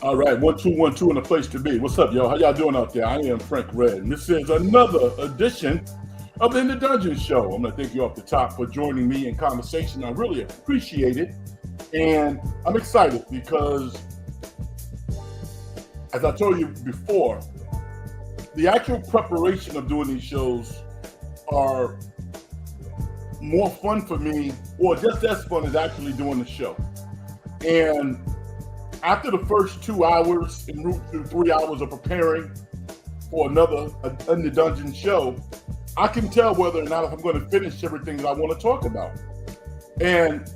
All right, 1 2 1 2 in the place to be. What's up, y'all? How y'all doing out there? I am Frank Red, and this is another edition of the In the Dungeon Show. I'm gonna thank you off the top for joining me in conversation. I really appreciate it, and I'm excited because, as I told you before, the actual preparation of doing these shows are more fun for me, or just as fun as actually doing the show. And after the first 2 hours en route to 3 hours of preparing for another In the Dungeon show, I can tell whether or not if I'm going to finish everything that I want to talk about. And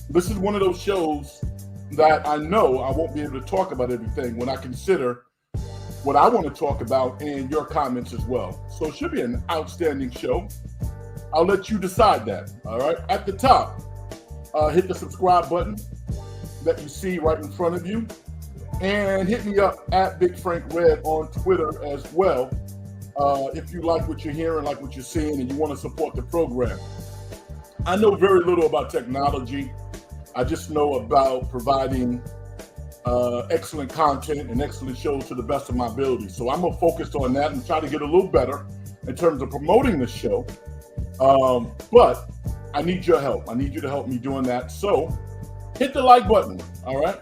this is one of those shows that I know I won't be able to talk about everything when I consider what I want to talk about and your comments as well. So it should be an outstanding show. I'll let you decide that. All right. At the top, hit the subscribe button that you see right in front of you, and hit me up at Big Frank Red on Twitter as well. If you like what you're hearing, like what you're seeing, and you want to support the program. I know very little about technology. I just know about providing excellent content and excellent shows to the best of my ability. So I'm gonna focus on that and try to get a little better in terms of promoting the show. But I need your help. I need you to help me doing that. So hit the like button. All right.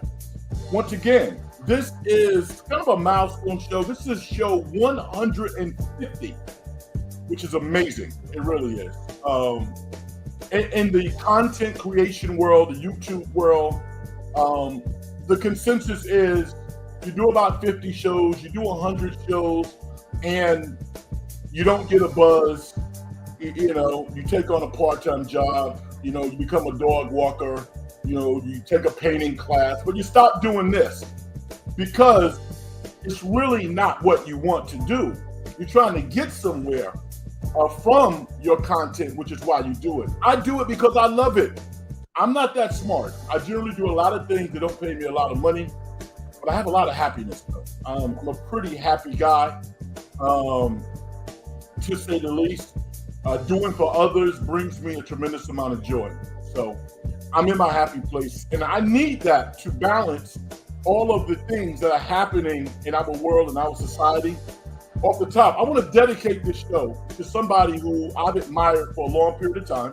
Once again, this is kind of a milestone show. This is show 150, which is amazing. It really is. In the content creation world, the YouTube world, the consensus is you do about 50 shows, you do 100 shows, and you don't get a buzz. You take on a part-time job, you become a dog walker, you take a painting class, but you stop doing this because it's really not what you want to do. You're trying to get somewhere from your content, which is why you do it. I do it because I love it. I'm not that smart. I generally do a lot of things that don't pay me a lot of money, but I have a lot of happiness though. I'm a pretty happy guy, to say the least. Doing for others brings me a tremendous amount of joy. So I'm in my happy place, and I need that to balance all of the things that are happening in our world and our society. Off the top, I want to dedicate this show to somebody who I've admired for a long period of time,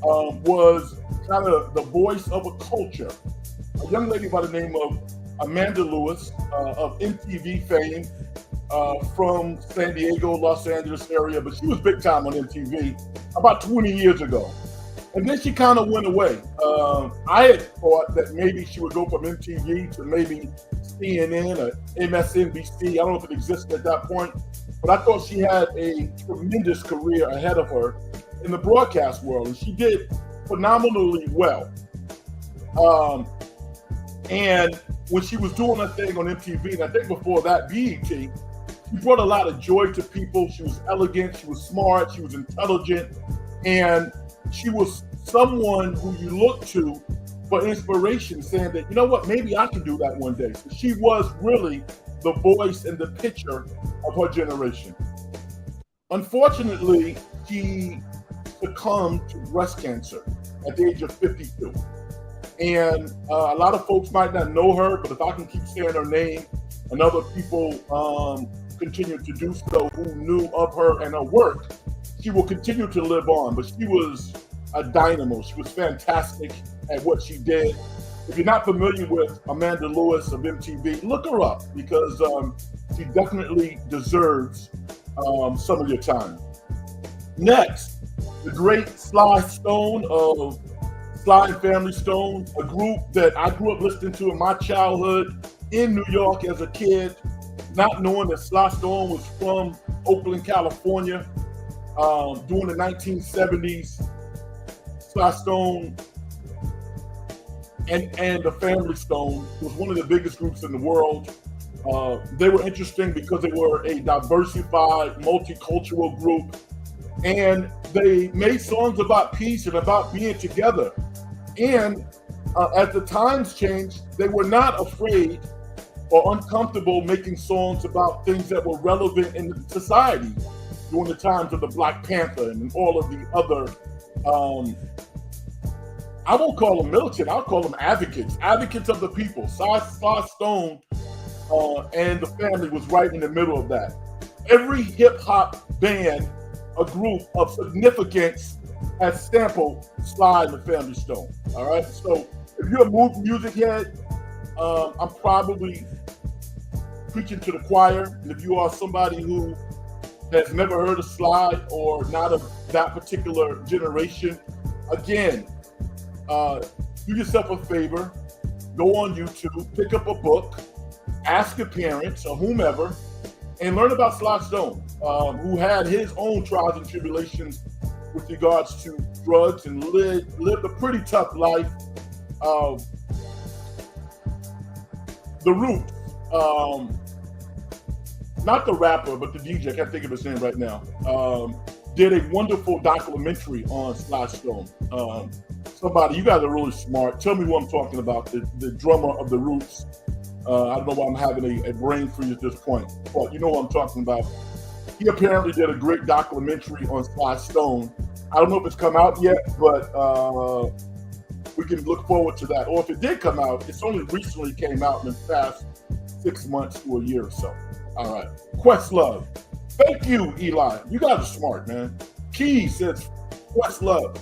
was kind of the voice of a culture, a young lady by the name of Amanda Lewis, of MTV fame, from San Diego, Los Angeles area, but she was big time on MTV about 20 years ago. And then she kind of went away. I had thought that maybe she would go from MTV to maybe CNN or MSNBC. I don't know if it existed at that point, but I thought she had a tremendous career ahead of her in the broadcast world, and she did phenomenally well. And when she was doing her thing on MTV, and I think before that, BET, she brought a lot of joy to people. She was elegant, she was smart, she was intelligent, and she was someone who you look to for inspiration, saying that, you know what, maybe I can do that one day. So she was really the voice and the picture of her generation. Unfortunately, she succumbed to breast cancer at the age of 52. And a lot of folks might not know her, but if I can keep saying her name and other people continue to do so who knew of her and her work, she will continue to live on. But she was a dynamo. She was fantastic at what she did. If you're not familiar with Amanda Lewis of MTV, look her up because she definitely deserves some of your time. Next, the great Sly Stone of Sly and Family Stone, a group that I grew up listening to in my childhood in New York as a kid, not knowing that Sly Stone was from Oakland, California, during the 1970s. Sly Stone and the Family Stone was one of the biggest groups in the world. They were interesting because they were a diversified, multicultural group, and they made songs about peace and about being together. And as the times changed, they were not afraid or uncomfortable making songs about things that were relevant in society during the times of the Black Panther and all of the other I won't call them militant. I'll call them advocates of the people. Sly Stone and the family was right in the middle of that. Every hip hop band, a group of significance, has sampled Sly and the Family Stone. All right. So if you're a music head, I'm probably preaching to the choir. And if you are somebody who has never heard of Sly or not of that particular generation, again, do yourself a favor, go on YouTube, pick up a book, ask your parents or whomever, and learn about Sly Stone, who had his own trials and tribulations with regards to drugs and lived a pretty tough life. The Roots, not the rapper, but the DJ, I can't think of his name right now, did a wonderful documentary on Sly Stone. Somebody, you guys are really smart. Tell me what I'm talking about, the drummer of the Roots. I don't know why I'm having a brain freeze at this point, but you know what I'm talking about. He apparently did a great documentary on Sly Stone. I don't know if it's come out yet, but we can look forward to that. Or if it did come out, it's only recently came out in the past 6 months to a year or so. All right. Questlove. Thank you, Eli. You guys are smart, man. Key says Questlove.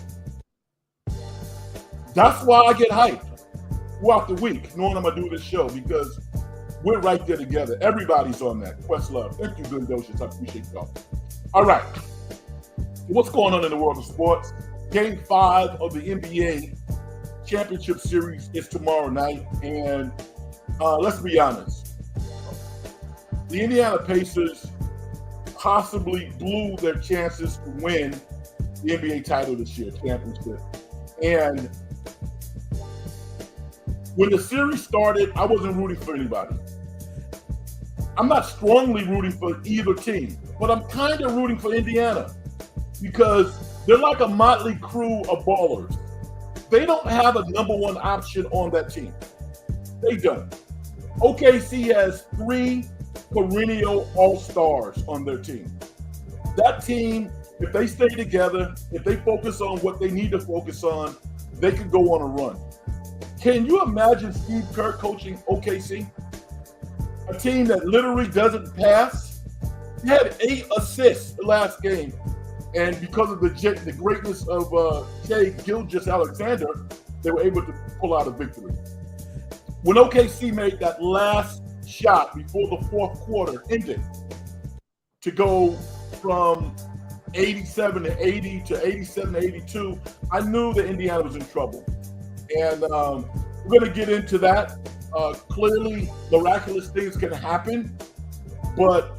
That's why I get hyped throughout the week, knowing I'm going to do this show, because we're right there together. Everybody's on that. Questlove. Thank you, good doses. I appreciate y'all. All right. What's going on in the world of sports? Game 5 of the NBA Championship Series is tomorrow night. And let's be honest. The Indiana Pacers possibly blew their chances to win the NBA title this year, championship. And when the series started, I wasn't rooting for anybody. I'm not strongly rooting for either team, but I'm kind of rooting for Indiana because they're like a motley crew of ballers. They don't have a number one option on that team. They don't. OKC has 3 perennial all-stars on their team. That team, if they stay together, if they focus on what they need to focus on, they could go on a run. Can you imagine Steve Kerr coaching OKC? A team that literally doesn't pass? He had 8 assists the last game. And because of the greatness of Shai Gilgeous-Alexander, they were able to pull out a victory. When OKC made that last shot before the fourth quarter ended to go from 87 to 80 to 87 to 82, I knew that Indiana was in trouble. And we're going to get into that. Clearly, miraculous things can happen, but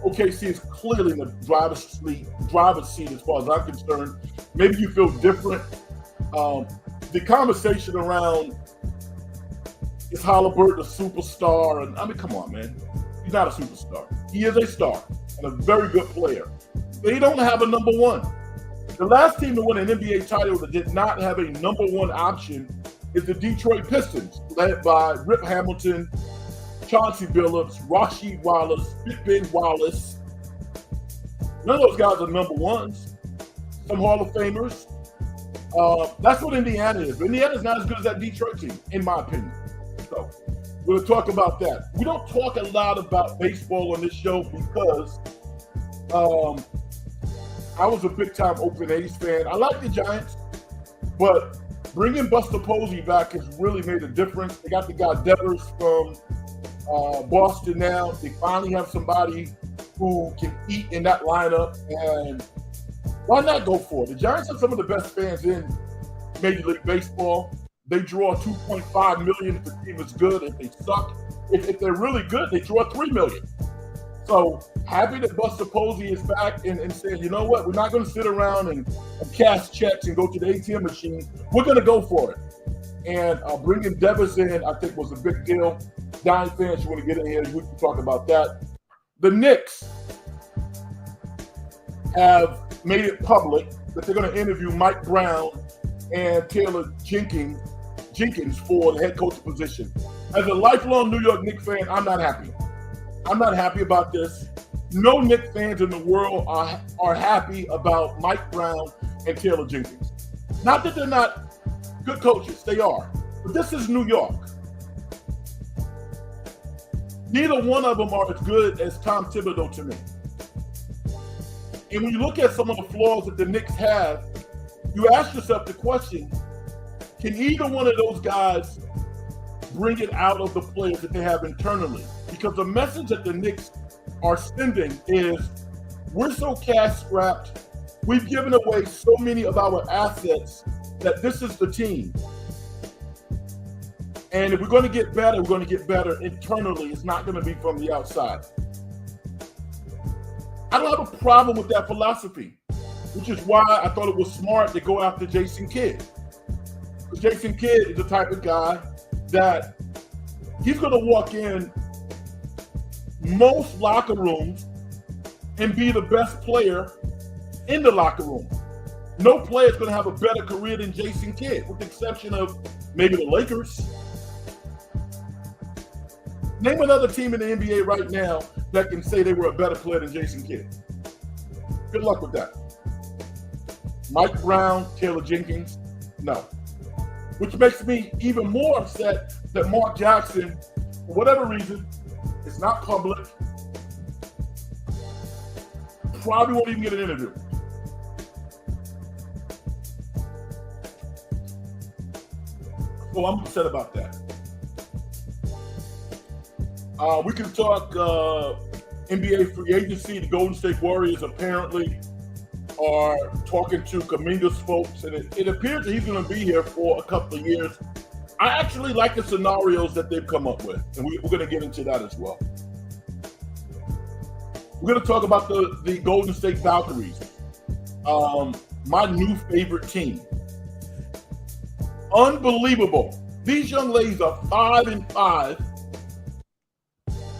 OKC is clearly in the driver's seat as far as I'm concerned. Maybe you feel different. The conversation around is Halliburton a superstar? And I mean, come on, man. He's not a superstar. He is a star and a very good player. They don't have a number one. The last team to win an NBA title that did not have a number one option is the Detroit Pistons, led by Rip Hamilton, Chauncey Billups, Rasheed Wallace, Ben Wallace. None of those guys are number ones. Some Hall of Famers. That's what Indiana is. But Indiana's not as good as that Detroit team, in my opinion. So we're going to talk about that. We don't talk a lot about baseball on this show because I was a big-time Oakland A's fan. I like the Giants, but bringing Buster Posey back has really made a difference. They got the guy Devers from Boston now. They finally have somebody who can eat in that lineup, and why not go for it? The Giants have some of the best fans in Major League Baseball. They draw 2.5 million if the team is good. If they suck, if they're really good, they draw 3 million. So happy that Buster Posey is back and saying, you know what, we're not going to sit around and cash checks and go to the ATM machine. We're going to go for it. And bringing Devers in, I think, was a big deal. Giant fans, you want to get in here, we can talk about that. The Knicks have made it public that they're going to interview Mike Brown and Taylor Jenkins for the head coach position. As a lifelong New York Knicks fan, I'm not happy. I'm not happy about this. No Knicks fans in the world are happy about Mike Brown and Taylor Jenkins. Not that they're not good coaches, they are. But this is New York. Neither one of them are as good as Tom Thibodeau to me. And when you look at some of the flaws that the Knicks have, you ask yourself the question, can either one of those guys bring it out of the players that they have internally? Because the message that the Knicks are sending is, we're so cash-strapped, we've given away so many of our assets that this is the team. And if we're going to get better, we're going to get better internally. It's not going to be from the outside. I don't have a problem with that philosophy, which is why I thought it was smart to go after Jason Kidd. Because Jason Kidd is the type of guy that he's going to walk in most locker rooms and be the best player in the locker room. No player is going to have a better career than Jason Kidd, with the exception of maybe the Lakers. Name another team in the NBA right now that can say they were a better player than Jason Kidd. Good luck with that. Mike Brown, Taylor Jenkins, no. Which makes me even more upset that Mark Jackson, for whatever reason, it's not public, probably won't even get an interview. So I'm upset about that. We can talk NBA free agency. The Golden State Warriors apparently are talking to Kuminga's folks, and it appears that he's going to be here for a couple of years. I actually like the scenarios that they've come up with, and we're going to get into that as well. We're going to talk about the Golden State Valkaries, my new favorite team. Unbelievable. These young ladies are 5-5.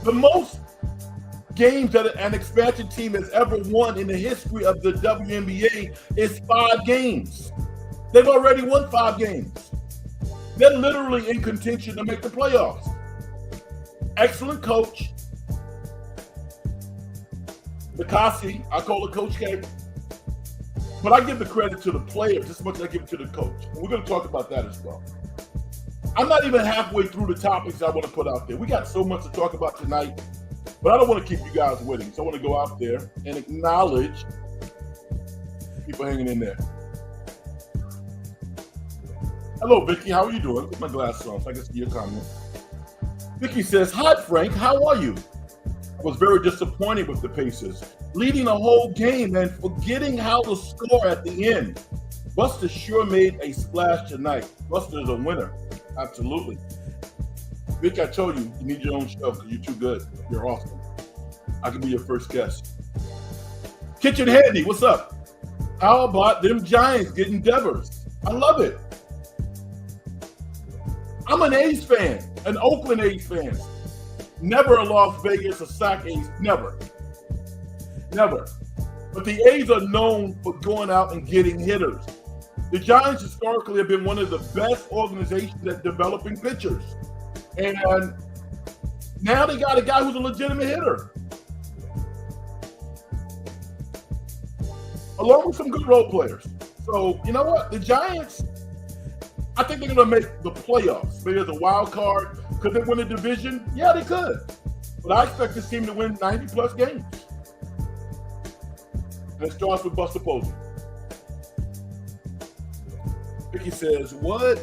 The most games that an expansion team has ever won in the history of the WNBA is 5 games. They've already won 5 games. They're literally in contention to make the playoffs. Excellent coach. Nikasi, I call her Coach K. But I give the credit to the players as much as I give it to the coach. And we're going to talk about that as well. I'm not even halfway through the topics I want to put out there. We got so much to talk about tonight, but I don't want to keep you guys waiting. So I want to go out there and acknowledge people hanging in there. Hello, Vicky. How are you doing? Put my glasses on so I can see your comment. Vicky says, hi, Frank. How are you? I was very disappointed with the Pacers, leading the whole game and forgetting how to score at the end. Buster sure made a splash tonight. Buster is a winner. Absolutely. Vic, I told you, you need your own show because you're too good. You're awesome. I can be your first guest. Kitchen Handy, what's up? How about them Giants getting Devers? I love it. I'm an A's fan, an Oakland A's fan. Never a Las Vegas or Sox A's, never. Never. But the A's are known for going out and getting hitters. The Giants historically have been one of the best organizations at developing pitchers. And now they got a guy who's a legitimate hitter. Along with some good role players. So, you know what? The Giants, I think they're going to make the playoffs. Maybe as a wild card. Could they win a division? Yeah, they could. But I expect this team to win 90-plus games. And it starts with Buster Posey. Vicky says, what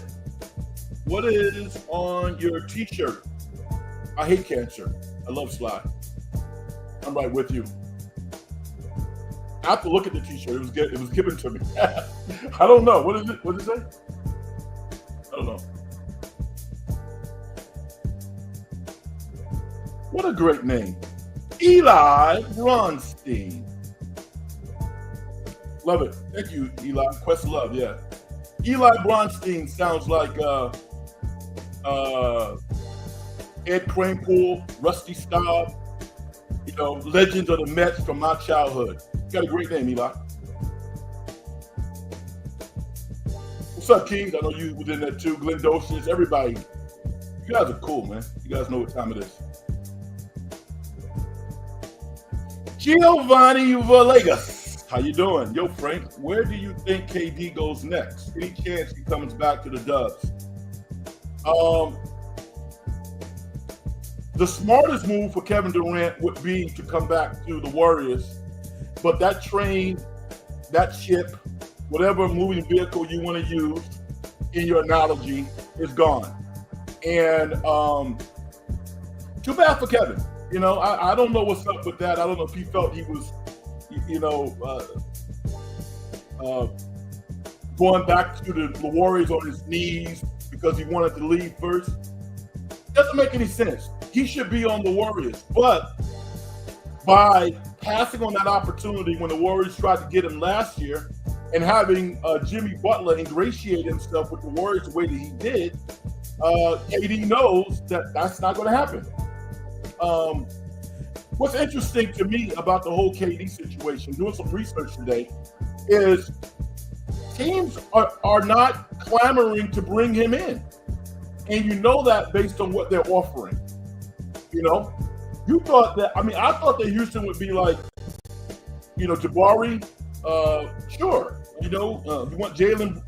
is on your t-shirt? I hate cancer. I love Sly. I'm right with you. I have to look at the t-shirt. It was given to me. I don't know. What is it? What did it say? I don't know. What a great name. Eli Bronstein. Love it. Thank you, Eli. Questlove, yeah. Eli Bronstein sounds like Ed Kranepool, Rusty Staub, legends of the Mets from my childhood. Got a great name, Eli. What's up, Kings? I know you was in there too. Glenn Docius, everybody. You guys are cool, man. You guys know what time it is. Giovanni Villegas. How you doing? Yo, Frank, where do you think KD goes next? Any chance he comes back to the Dubs? The smartest move for Kevin Durant would be to come back to the Warriors, but that train, that ship, whatever moving vehicle you want to use in your analogy is gone. And too bad for Kevin. You know, I don't know what's up with that. I don't know if he felt he was, going back to the Warriors on his knees because he wanted to leave first. Doesn't make any sense. He should be on the Warriors. But by passing on that opportunity when the Warriors tried to get him last year and having Jimmy Butler ingratiate himself with the Warriors the way that he did, KD knows that that's not going to happen. What's interesting to me about the whole KD situation, doing some research today, is teams are not clamoring to bring him in. And you know that based on what they're offering. You know, you thought that, I thought that Houston would be like, Jabari, sure. You want Jalen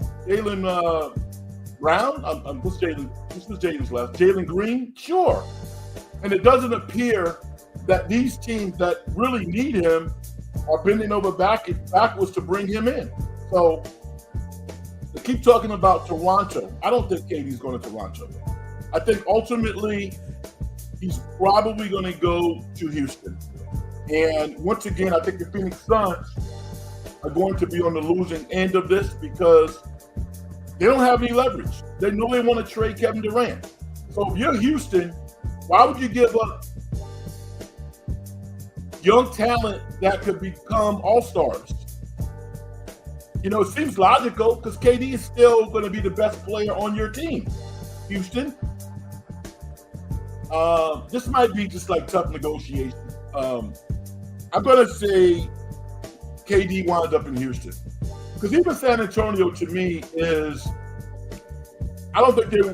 Brown? What's Jalen's last? Jalen Green? Sure. And it doesn't appear that these teams that really need him are bending over backwards to bring him in. So they keep talking about Toronto. I don't think KD's going to Toronto. I think ultimately he's probably going to go to Houston. And once again, I think the Phoenix Suns are going to be on the losing end of this because they don't have any leverage. They know they want to trade Kevin Durant. So if you're Houston, why would you give up young talent that could become all-stars? It seems logical because KD is still going to be the best player on your team, Houston. This might be just like tough negotiation. I'm going to say KD winds up in Houston. Because even San Antonio, to me, I don't think they're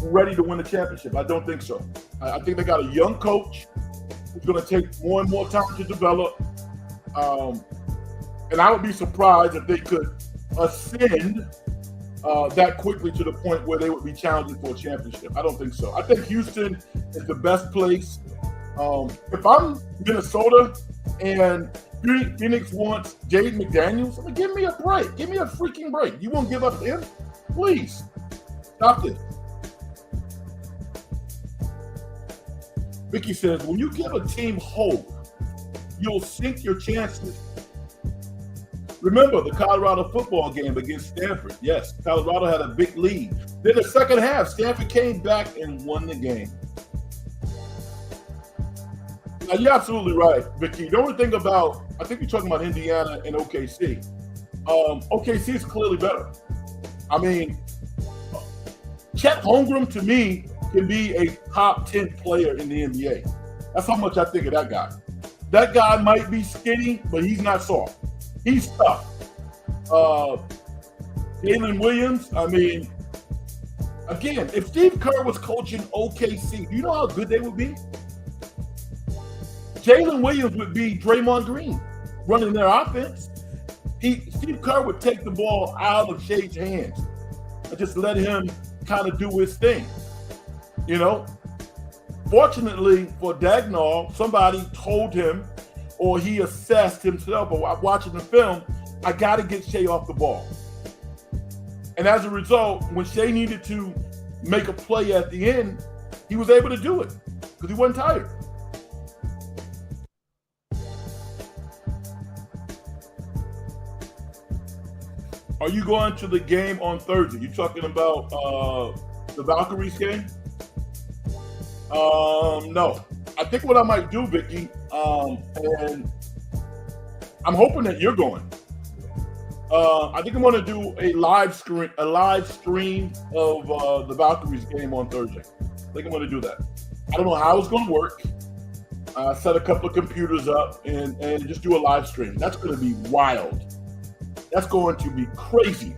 ready to win the championship. I don't think so. I think they got a young coach who's going to take more and more time to develop. And I would be surprised if they could ascend that quickly to the point where they would be challenging for a championship. I don't think so. I think Houston is the best place. If I'm Minnesota and Phoenix wants Jaden McDaniels, give me a break. Give me a freaking break. You won't give up him? Please. Stop this. Vicky says, when you give a team hope, you'll sink your chances. Remember the Colorado football game against Stanford. Yes, Colorado had a big lead. Then the second half, Stanford came back and won the game. Now, you're absolutely right, Vicky. The only thing about, I think you're talking about Indiana and OKC. OKC is clearly better. Chet Holmgren, to me, can be a top 10 player in the NBA. That's how much I think of that guy. That guy might be skinny, but he's not soft. He's tough. Jalen Williams, again, if Steve Kerr was coaching OKC, do you know how good they would be? Jalen Williams would be Draymond Green running their offense. Steve Kerr would take the ball out of Shade's hands and just let him kind of do his thing. Fortunately for Dagnall, somebody told him, or he assessed himself, or watching the film, I got to get Shea off the ball. And as a result, when Shea needed to make a play at the end, he was able to do it because he wasn't tired. Are you going to the game on Thursday? You talking about the Valkaries game? No. I think what I might do, Vicky, and I'm hoping that you're going. I think I'm going to do a live stream of the Valkaries game on Thursday. I think I'm going to do that. I don't know how it's going to work. Set a couple of computers up and just do a live stream. That's going to be wild. That's going to be crazy.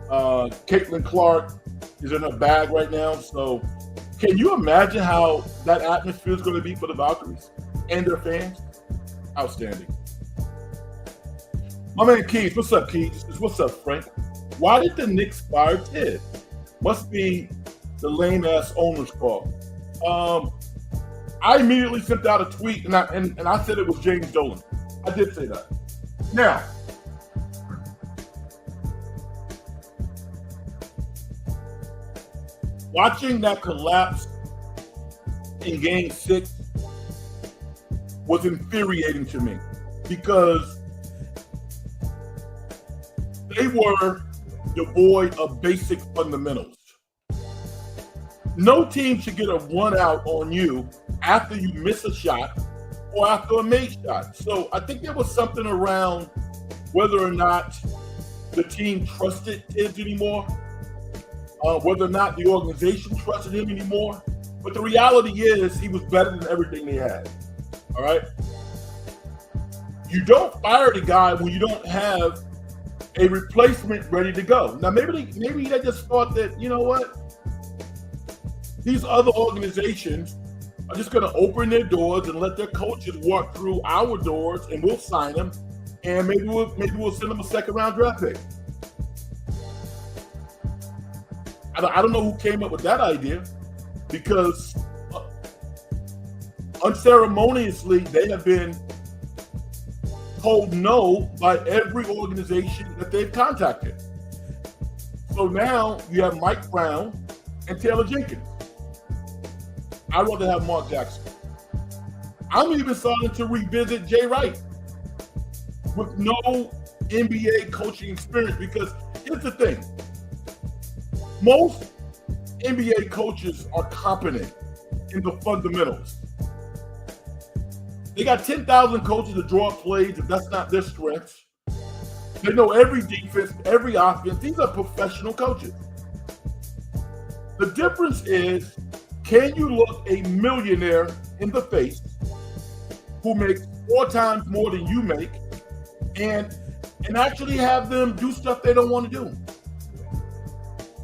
Caitlin Clark is in her bag right now. So can you imagine how that atmosphere is going to be for the Valkaries and their fans? Outstanding. My man Keys, what's up, Keys? What's up, Frank? Why did the Knicks fire Ted? Must be the lame ass owner's fault. I immediately sent out a tweet and I said it was James Dolan. I did say that. Now, watching that collapse in Game 6 was infuriating to me because they were devoid of basic fundamentals. No team should get a run out on you after you miss a shot or after a made shot. So I think there was something around whether or not the team trusted Tibbs anymore, whether or not the organization trusted him anymore. But the reality is he was better than everything they had. All right? You don't fire the guy when you don't have a replacement ready to go. Now, maybe they just thought that, you know what? These other organizations are just going to open their doors and let their coaches walk through our doors, and we'll sign them, and maybe we'll send them a second-round draft pick. I don't know who came up with that idea, because unceremoniously they have been told no by every organization that they've contacted. So now you have Mike Brown and Taylor Jenkins. I'd rather have Mark Jackson. I'm even starting to revisit Jay Wright with no NBA coaching experience, because here's the thing. Most NBA coaches are competent in the fundamentals. They got 10,000 coaches to draw up plays if that's not their strength. They know every defense, every offense. These are professional coaches. The difference is, can you look a millionaire in the face who makes 4 times more than you make and actually have them do stuff they don't want to do?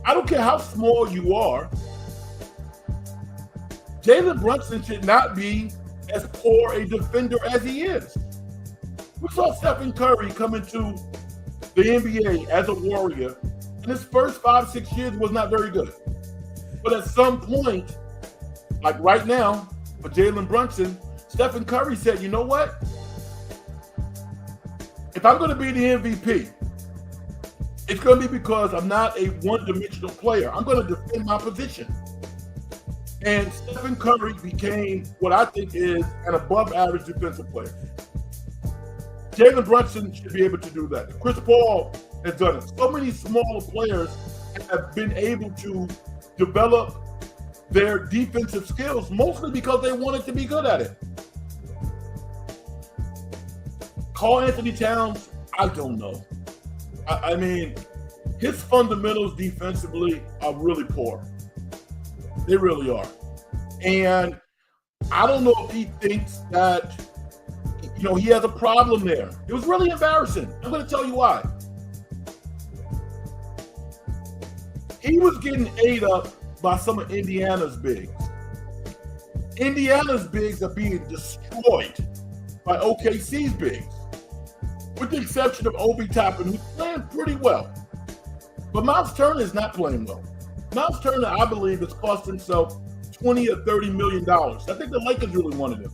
I don't care how small you are. Jalen Brunson should not be as poor a defender as he is. We saw Stephen Curry come into the NBA as a Warrior, and his first 5-6 years was not very good. But at some point, like right now, for Jalen Brunson, Stephen Curry said, you know what? If I'm going to be the MVP, it's going to be because I'm not a one-dimensional player. I'm going to defend my position. And Stephen Curry became what I think is an above-average defensive player. Jalen Brunson should be able to do that. Chris Paul has done it. So many smaller players have been able to develop their defensive skills, mostly because they wanted to be good at it. Karl Anthony Towns, I don't know. I mean, his fundamentals defensively are really poor. They really are. And I don't know if he thinks that, he has a problem there. It was really embarrassing. I'm going to tell you why. He was getting ate up by some of Indiana's bigs. Indiana's bigs are being destroyed by OKC's bigs, with the exception of Obi Toppin, who's playing pretty well. But Miles Turner is not playing well. Miles Turner, I believe, has cost himself $20 or $30 million. I think the Lakers really wanted him.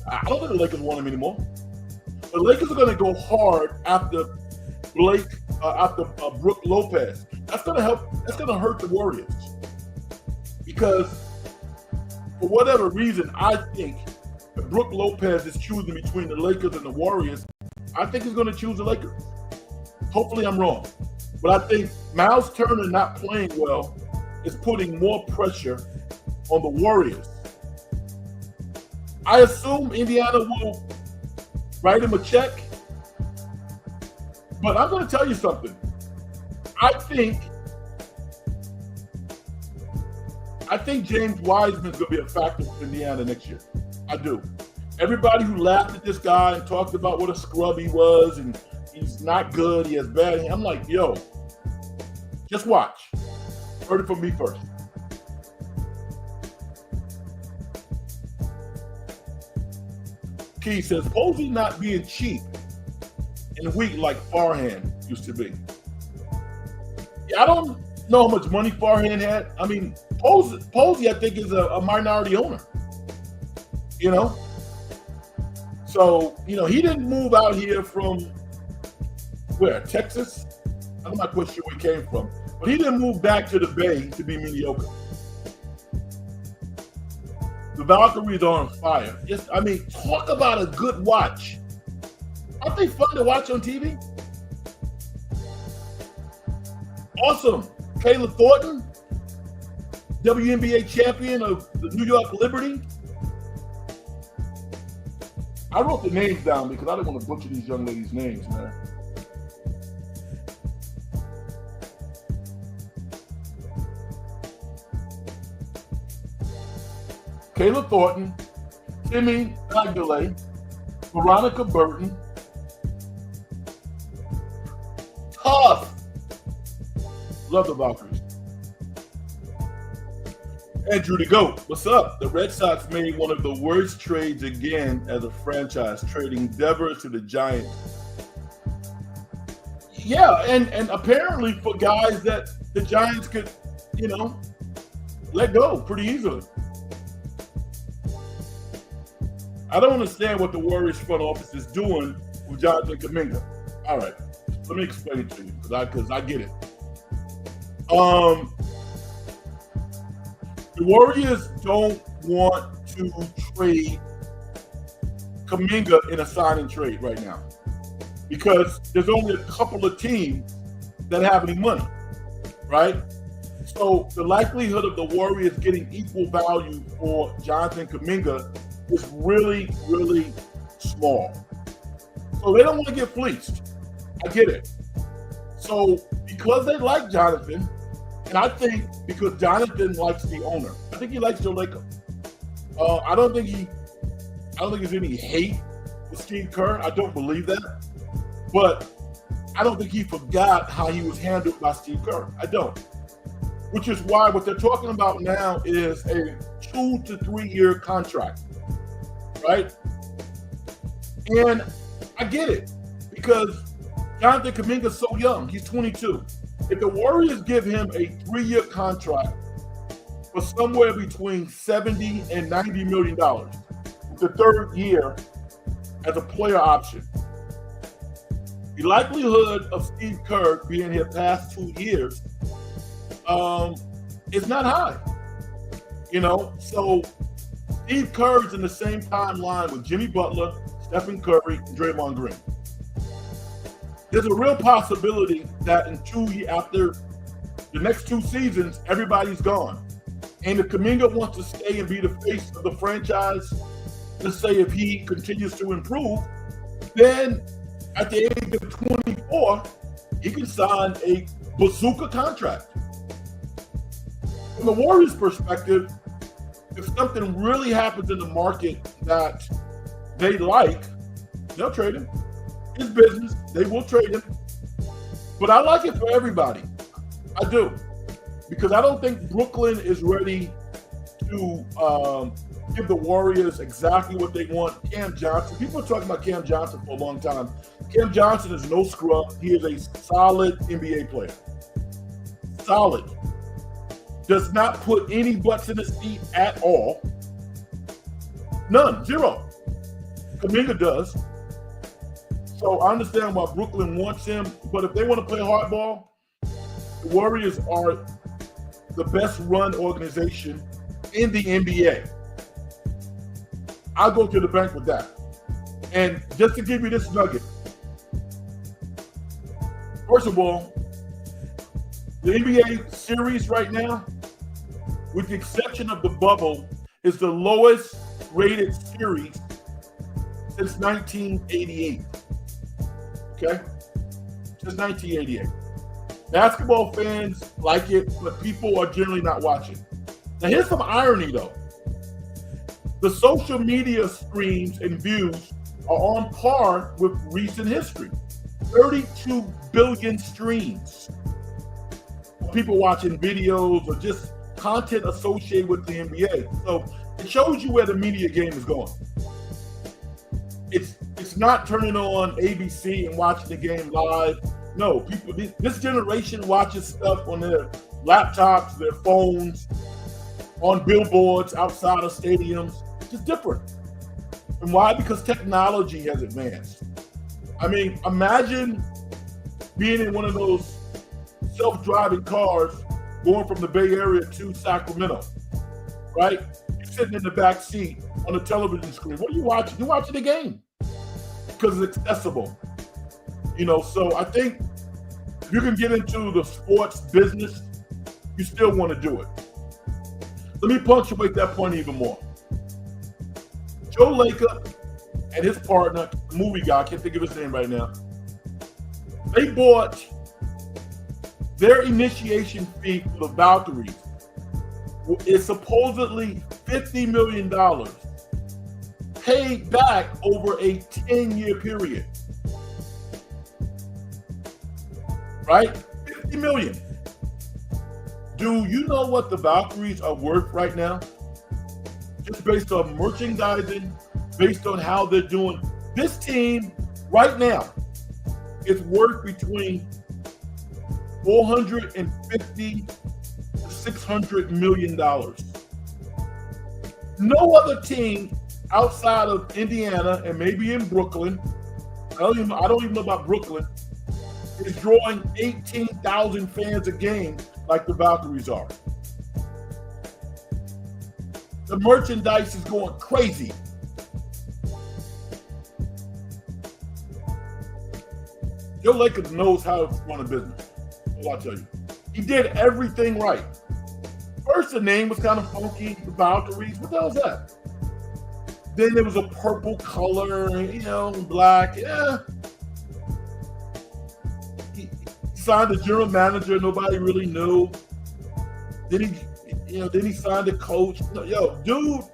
I don't think the Lakers want him anymore. The Lakers are going to go hard after Brook Lopez. That's going to help. That's going to hurt the Warriors. Because for whatever reason, I think if Brook Lopez is choosing between the Lakers and the Warriors, I think he's going to choose the Lakers. Hopefully I'm wrong. But I think Miles Turner not playing well is putting more pressure on the Warriors. I assume Indiana will write him a check. But I'm going to tell you something. I think James Wiseman's going to be a factor for Indiana next year. I do. Everybody who laughed at this guy and talked about what a scrub he was and he's not good, he has bad hands. I'm like, yo, just watch. Heard it from me first. Key says, Posey not being cheap and and weak like Farhan used to be. Yeah, I don't know how much money Farhan had. I mean, Posey I think, is a minority owner. You know? So, you know, he didn't move out here from where? Texas? I'm not quite sure where he came from. But he didn't move back to the Bay to be mediocre. The Valkaries are on fire. Yes, I mean, talk about a good watch. Aren't they fun to watch on TV? Awesome. Kayla Thornton, WNBA champion of the New York Liberty. I wrote the names down because I didn't want to butcher these young ladies' names, man. Kayla Thornton, Timmy Aguilera, Veronica Burton. Tough. Love the Valkaries. Andrew the GOAT, what's up? The Red Sox made one of the worst trades again as a franchise, trading Devers to the Giants. Yeah, and apparently for guys that the Giants could, you know, let go pretty easily. I don't understand what the Warriors front office is doing with Jonathan Kuminga. All right, let me explain it to you because I get it. The Warriors don't want to trade Kuminga in a sign and trade right now because there's only a couple of teams that have any money, right? So the likelihood of the Warriors getting equal value for Jonathan Kuminga is really, really small. So they don't want to get fleeced. I get it. So because they like Jonathan, and I think because Jonathan likes the owner, I think he likes Joe Lacob. I don't think there's any hate for Steve Kerr. I don't believe that. But I don't think he forgot how he was handled by Steve Kerr. I don't. Which is why what they're talking about now is a 2 to 3 year contract. Right? And I get it because Jonathan Kuminga's so young. He's 22. If the Warriors give him a 3-year contract for somewhere between $70 and $90 million, the third year as a player option, the likelihood of Steve Kerr being here past 2 years is not high. You know, so Steve Kerr's in the same timeline with Jimmy Butler, Stephen Curry, and Draymond Green. There's a real possibility that after the next 2 seasons, everybody's gone. And if Kuminga wants to stay and be the face of the franchise, let's say if he continues to improve, then at the age of 24, he can sign a bazooka contract. From the Warriors' perspective, if something really happens in the market that they like, they'll trade him. It's business. They will trade him. But I like it for everybody. I do. Because I don't think Brooklyn is ready to give the Warriors exactly what they want. Cam Johnson. People are talking about Cam Johnson for a long time. Cam Johnson is no scrub. He is a solid NBA player. Solid. Does not put any butts in his feet at all. None. Zero. Kuminga does. So I understand why Brooklyn wants him, but if they want to play hardball, the Warriors are the best run organization in the NBA. I'll go to the bank with that. And just to give you this nugget, first of all, the NBA series right now, with the exception of the bubble, is the lowest rated series since 1988. Okay? Since 1988. Basketball fans like it, but people are generally not watching. Now, here's some irony, though. The social media streams and views are on par with recent history. 32 billion streams. People watching videos or just content associated with the NBA. So it shows you where the media game is going. It's not turning on ABC and watching the game live. No, people. This generation watches stuff on their laptops, their phones, on billboards outside of stadiums. It's just different. And why? Because technology has advanced. I mean, imagine being in one of those self-driving cars going from the Bay Area to Sacramento, right? You're sitting in the back seat on the television screen. What are you watching? You're watching the game because it's accessible. So I think if you can get into the sports business, you still want to do it. Let me punctuate that point even more. Joe Lacob and his partner, the movie guy, I can't think of his name right now, they bought their initiation fee for the Valkaries is supposedly $50 million paid back over a 10-year period. Right? $50 million. Do you know what the Valkaries are worth right now? Just based on merchandising, based on how they're doing. This team right now is worth between $450 to $600 million. No other team outside of Indiana and maybe in Brooklyn, I don't even know about Brooklyn, is drawing 18,000 fans a game like the Valkaries are. The merchandise is going crazy. Joe Lacob knows how to run a business. I'll tell you. He did everything right. First, the name was kind of funky, the Valkaries. What the hell is that? Then there was a purple color, black. Yeah. He signed a general manager nobody really knew. Then he signed a coach. Dude,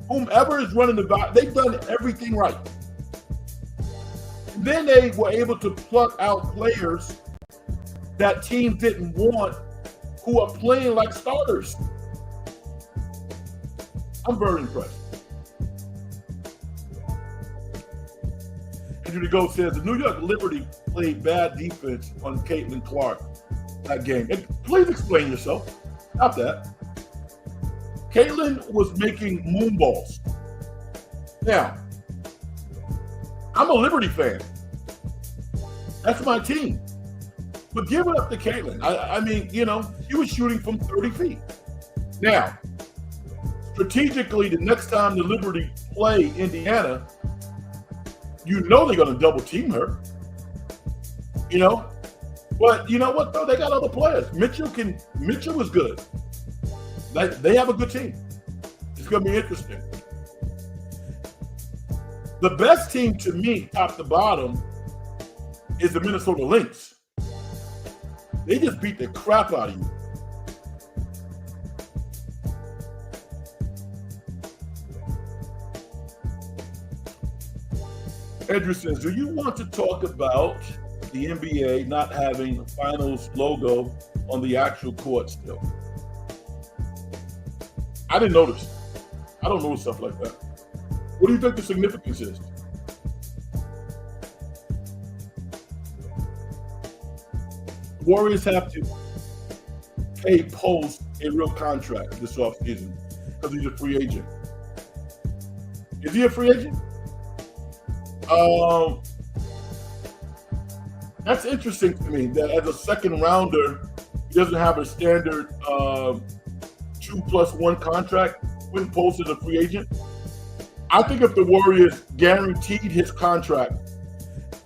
whomever is running the Valkaries, they've done everything right. And then they were able to pluck out players that teams didn't want who are playing like starters. I'm very impressed. Andrew DeGo says the New York Liberty played bad defense on Caitlin Clark that game. And please explain yourself. Stop that. Caitlin was making moonballs. Now, I'm a Liberty fan. That's my team. But give it up to Caitlin. I mean, she was shooting from 30 feet. Now, strategically, the next time the Liberty play Indiana, they're going to double team her. But you know what, though? They got other players. Mitchell was good. They have a good team. It's going to be interesting. The best team to me, top to bottom, is the Minnesota Lynx. They just beat the crap out of you. Andrew says, do you want to talk about the NBA not having the finals logo on the actual court still? I didn't notice. I don't know stuff like that. What do you think the significance is? Warriors have to pay Post a real contract this offseason because he's a free agent. Is he a free agent? That's interesting to me that as a second rounder, he doesn't have a standard 2+1 contract when Post is a free agent. I think if the Warriors guaranteed his contract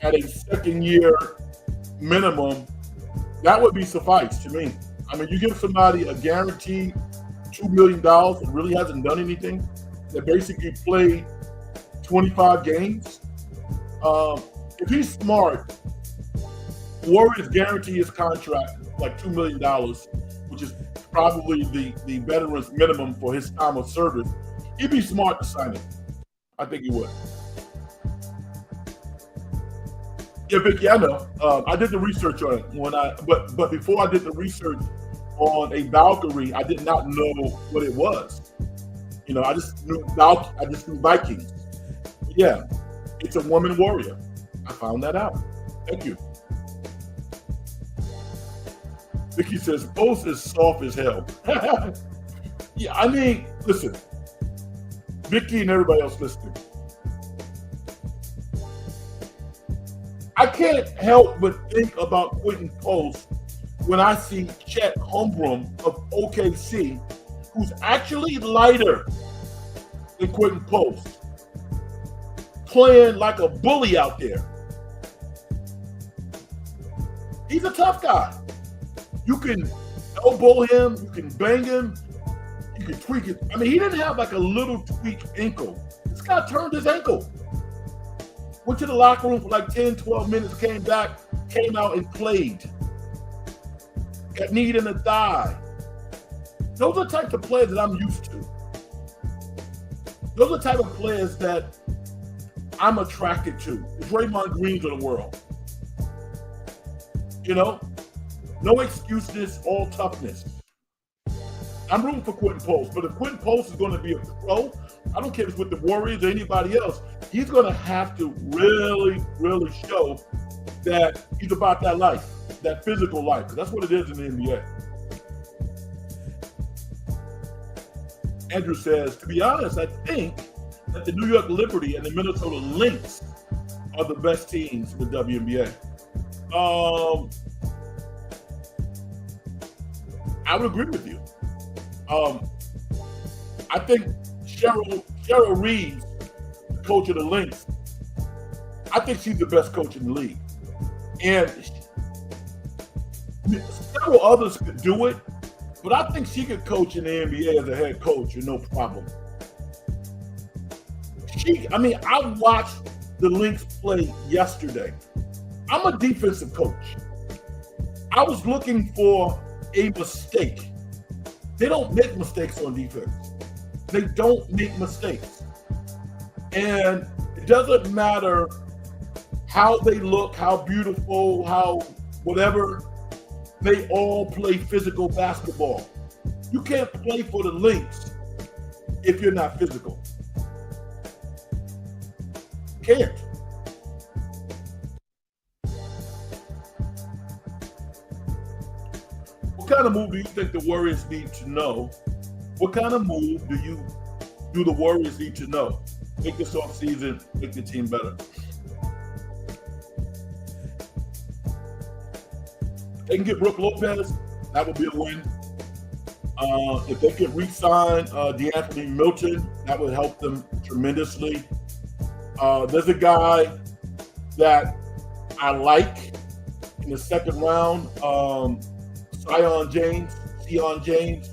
at a second year minimum, that would be suffice to me. I mean, you give somebody a guaranteed $2 million that really hasn't done anything, that basically played 25 games. If he's smart, Warriors guarantee his contract like $2 million, which is probably the veteran's minimum for his time of service. He'd be smart to sign it. I think he would. Yeah, Vicky, I know. I did the research on it but before I did the research on a Valkyrie, I did not know what it was. I just knew Vikings. Yeah, It's a woman warrior. I found that out. Thank you. Vicky says, Post is soft as hell. Yeah, I mean, listen, Vicky and everybody else listening. I can't help but think about Quentin Post when I see Chet Holmgren of OKC, who's actually lighter than Quentin Post, playing like a bully out there. He's a tough guy. You can elbow him, you can bang him, you can tweak it. I mean, he didn't have like a little tweaked ankle. This guy turned his ankle. Went to the locker room for like 10, 12 minutes, came back, came out and played. Got kneed in the thigh. Those are the types of players that I'm used to. Those are the type of players that I'm attracted to. The Draymond Greens of the world. You know? No excuses, all toughness. I'm rooting for Quentin Post, but if Quentin Post is going to be a pro, I don't care if it's with the Warriors or anybody else, he's going to have to really, really show that he's about that life, that physical life, because that's what it is in the NBA. Andrew says, to be honest, I think that the New York Liberty and the Minnesota Lynx are the best teams in the WNBA. I would agree with you. I think Cheryl Reeves, the coach of the Lynx, I think she's the best coach in the league. And several others could do it, but I think she could coach in the NBA as a head coach with no problem. I watched the Lynx play yesterday. I'm a defensive coach. I was looking for a mistake. They don't make mistakes on defense. They don't make mistakes. And it doesn't matter how they look, how beautiful, how whatever, they all play physical basketball. You can't play for the Lynx if you're not physical. Can't. What kind of move do you think the Warriors need to know? What kind of move do the Warriors need to know? Make this offseason, make the team better. They can get Brooke Lopez, that would be a win. If they could re-sign DeAnthony Milton, that would help them tremendously. There's a guy that I like in the second round, Sion James,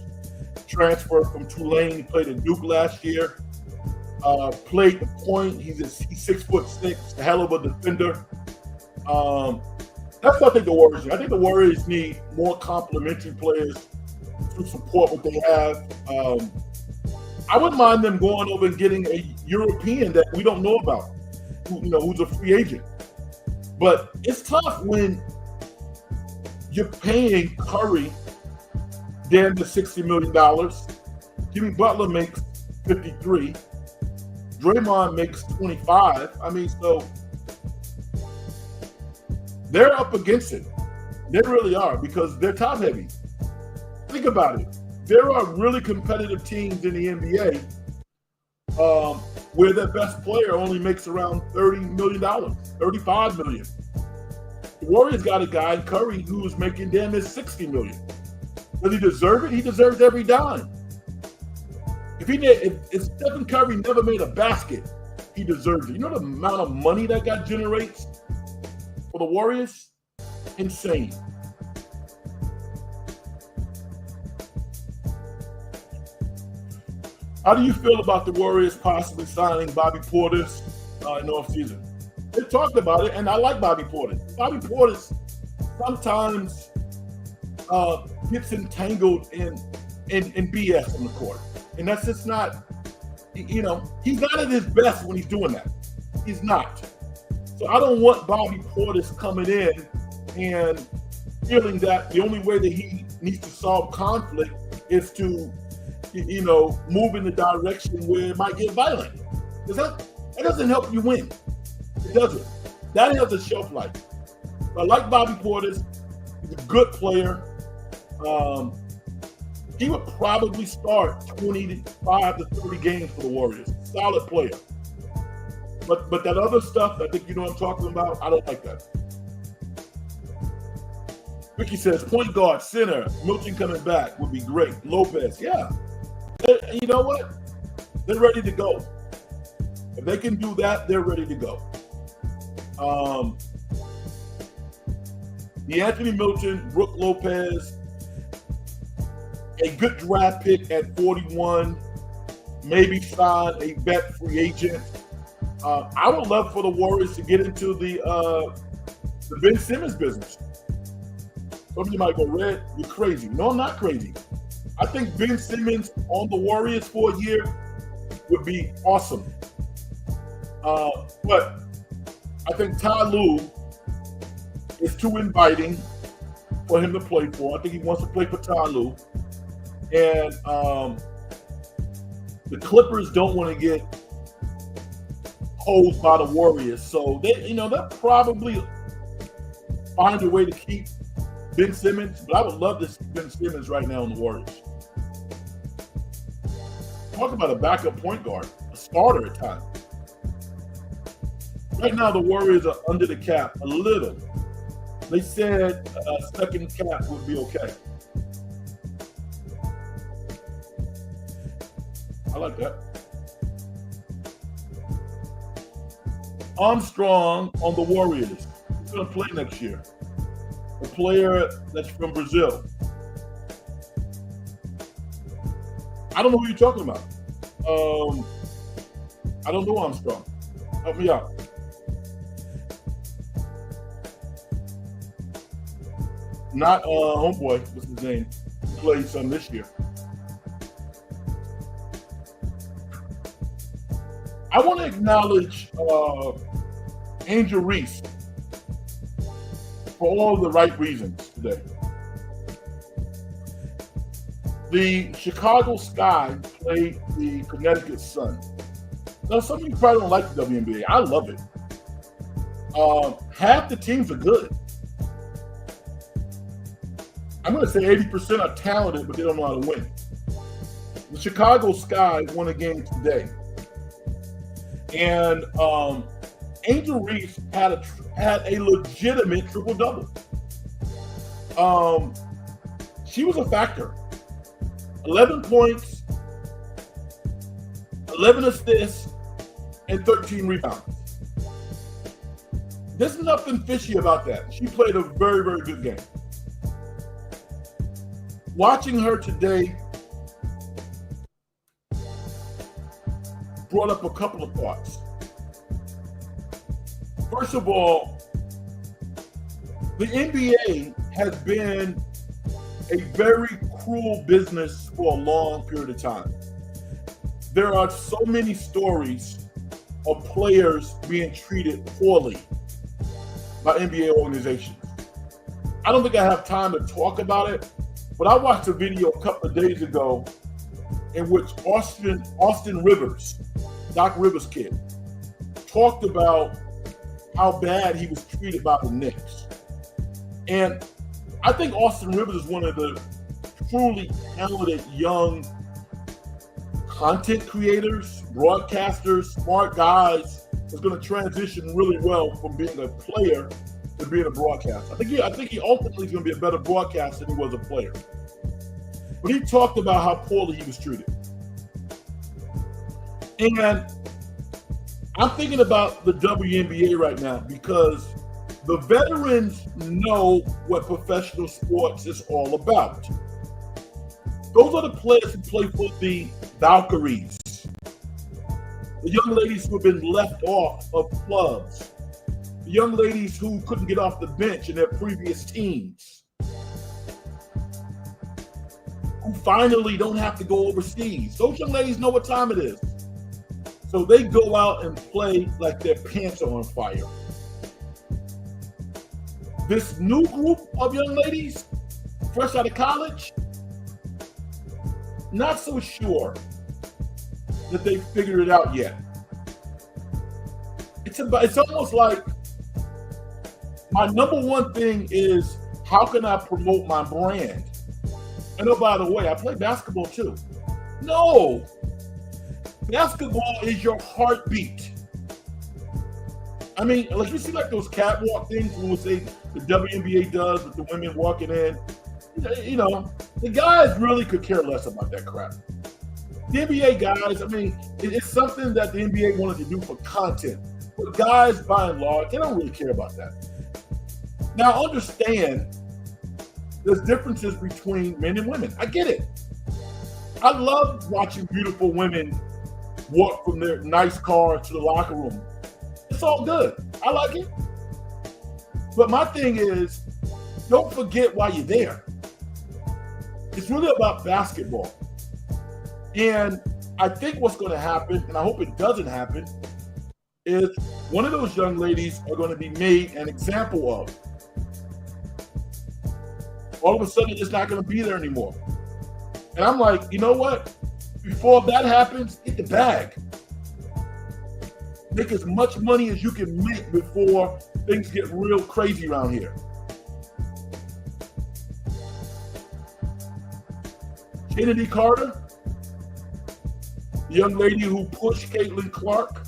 transferred from Tulane. He played at Duke last year. Played the point. He's 6'6", a hell of a defender. That's what I think the Warriors need. I think the Warriors need more complementary players to support what they have. I wouldn't mind them going over and getting a European that we don't know about, who's a free agent. But it's tough when you're paying Curry damn to $60 million. Jimmy Butler makes 53. Draymond makes 25. I mean, so they're up against it. They really are, because they're top heavy. Think about it. There are really competitive teams in the NBA where their best player only makes around $30 million, $35 million. The Warriors got a guy, Curry, who's making damn near $60 million. Does he deserve it? He deserves every dime. If Stephen Curry never made a basket, he deserves it. You know the amount of money that guy generates for the Warriors? Insane. How do you feel about the Warriors possibly signing Bobby Portis in the offseason? They talked about it, and I like Bobby Portis. Bobby Portis sometimes gets entangled in BS on the court. And that's just not, he's not at his best when he's doing that. He's not. So I don't want Bobby Portis coming in and feeling that the only way that he needs to solve conflict is to, move in the direction where it might get violent. Because that doesn't help you win. It doesn't. That has a shelf life. I like Bobby Portis. He's a good player. He would probably start 25 to 30 games for the Warriors. Solid player. But that other stuff, I think you know what I'm talking about, I don't like that. Ricky says, point guard, center, Milton coming back would be great. Lopez, yeah. You know what? They're ready to go. If they can do that, they're ready to go. DeAnthony Milton, Brooke Lopez, a good draft pick at 41, maybe sign a vet free agent. I would love for the Warriors to get into the Ben Simmons business. Some of you might go, Red, you're crazy. No, I'm not crazy. I think Ben Simmons on the Warriors for a year would be awesome. But I think Ty Lue is too inviting for him to play for. I think he wants to play for Ty Lue. And the Clippers don't want to get hosed by the Warriors. So they'll probably find a way to keep Ben Simmons, but I would love to see Ben Simmons right now on the Warriors. Talk about a backup point guard, a starter at times. Right now, the Warriors are under the cap a little. They said a second cap would be okay. I like that. Armstrong on the Warriors. He's going to play next year. A player that's from Brazil. I don't know who you're talking about. I don't know Armstrong. Help me out. Not homeboy. What's his name? He played some this year. I want to acknowledge Angel Reese for all the right reasons today. The Chicago Sky played the Connecticut Sun. Now, some of you probably don't like the WNBA. I love it. Half the teams are good. I'm going to say 80% are talented, but they don't know how to win. The Chicago Sky won a game today. And Angel Reese had a legitimate triple-double. She was a factor. 11 points, 11 assists, and 13 rebounds. There's nothing fishy about that. She played a very, very good game. Watching her today brought up a couple of thoughts. First of all, the NBA has been a very cruel business for a long period of time. There are so many stories of players being treated poorly by NBA organizations. I don't think I have time to talk about it, but I watched a video a couple of days ago in which Austin Rivers, Doc Rivers' kid, talked about how bad he was treated by the Knicks. And I think Austin Rivers is one of the truly talented young content creators, broadcasters, smart guys that's going to transition really well from being a player to being a broadcaster. I think he ultimately is going to be a better broadcaster than he was a player. But he talked about how poorly he was treated. And I'm thinking about the WNBA right now because the veterans know what professional sports is all about. Those are the players who play for the Valkaries, the young ladies who have been left off of clubs, the young ladies who couldn't get off the bench in their previous teams, who finally don't have to go overseas. Those young ladies know what time it is. So they go out and play like their pants are on fire. This new group of young ladies, fresh out of college, not so sure that they figured it out yet. It's it's almost like my number one thing is how can I promote my brand? And oh, by the way, I play basketball too. No, basketball is your heartbeat. I mean, like you see like those catwalk things when we say the WNBA does with the women walking in. You know, the guys really could care less about that crap. The NBA guys, I mean, it's something that the NBA wanted to do for content. But guys, by and large, they don't really care about that. Now, understand there's differences between men and women. I get it. I love watching beautiful women walk from their nice car to the locker room. It's all good. I like it. But my thing is, don't forget why you're there. It's really about basketball. And I think what's going to happen, and I hope it doesn't happen, is one of those young ladies are going to be made an example of. All of a sudden, it's not going to be there anymore. And I'm like, you know what? Before that happens, get the bag. Make as much money as you can make before things get real crazy around here. Kennedy Carter, the young lady who pushed Caitlin Clark,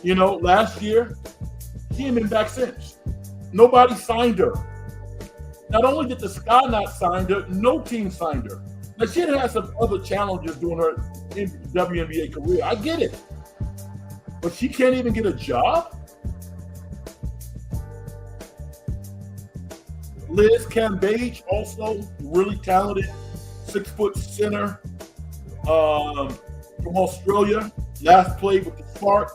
you know, last year, she ain't been back since. Nobody signed her. Not only did the Sky not sign her, no team signed her. Now, she had some other challenges during her WNBA career. I get it. But she can't even get a job? Liz Cambage, also really talented, 6-foot center from Australia. Last played with the Sparks.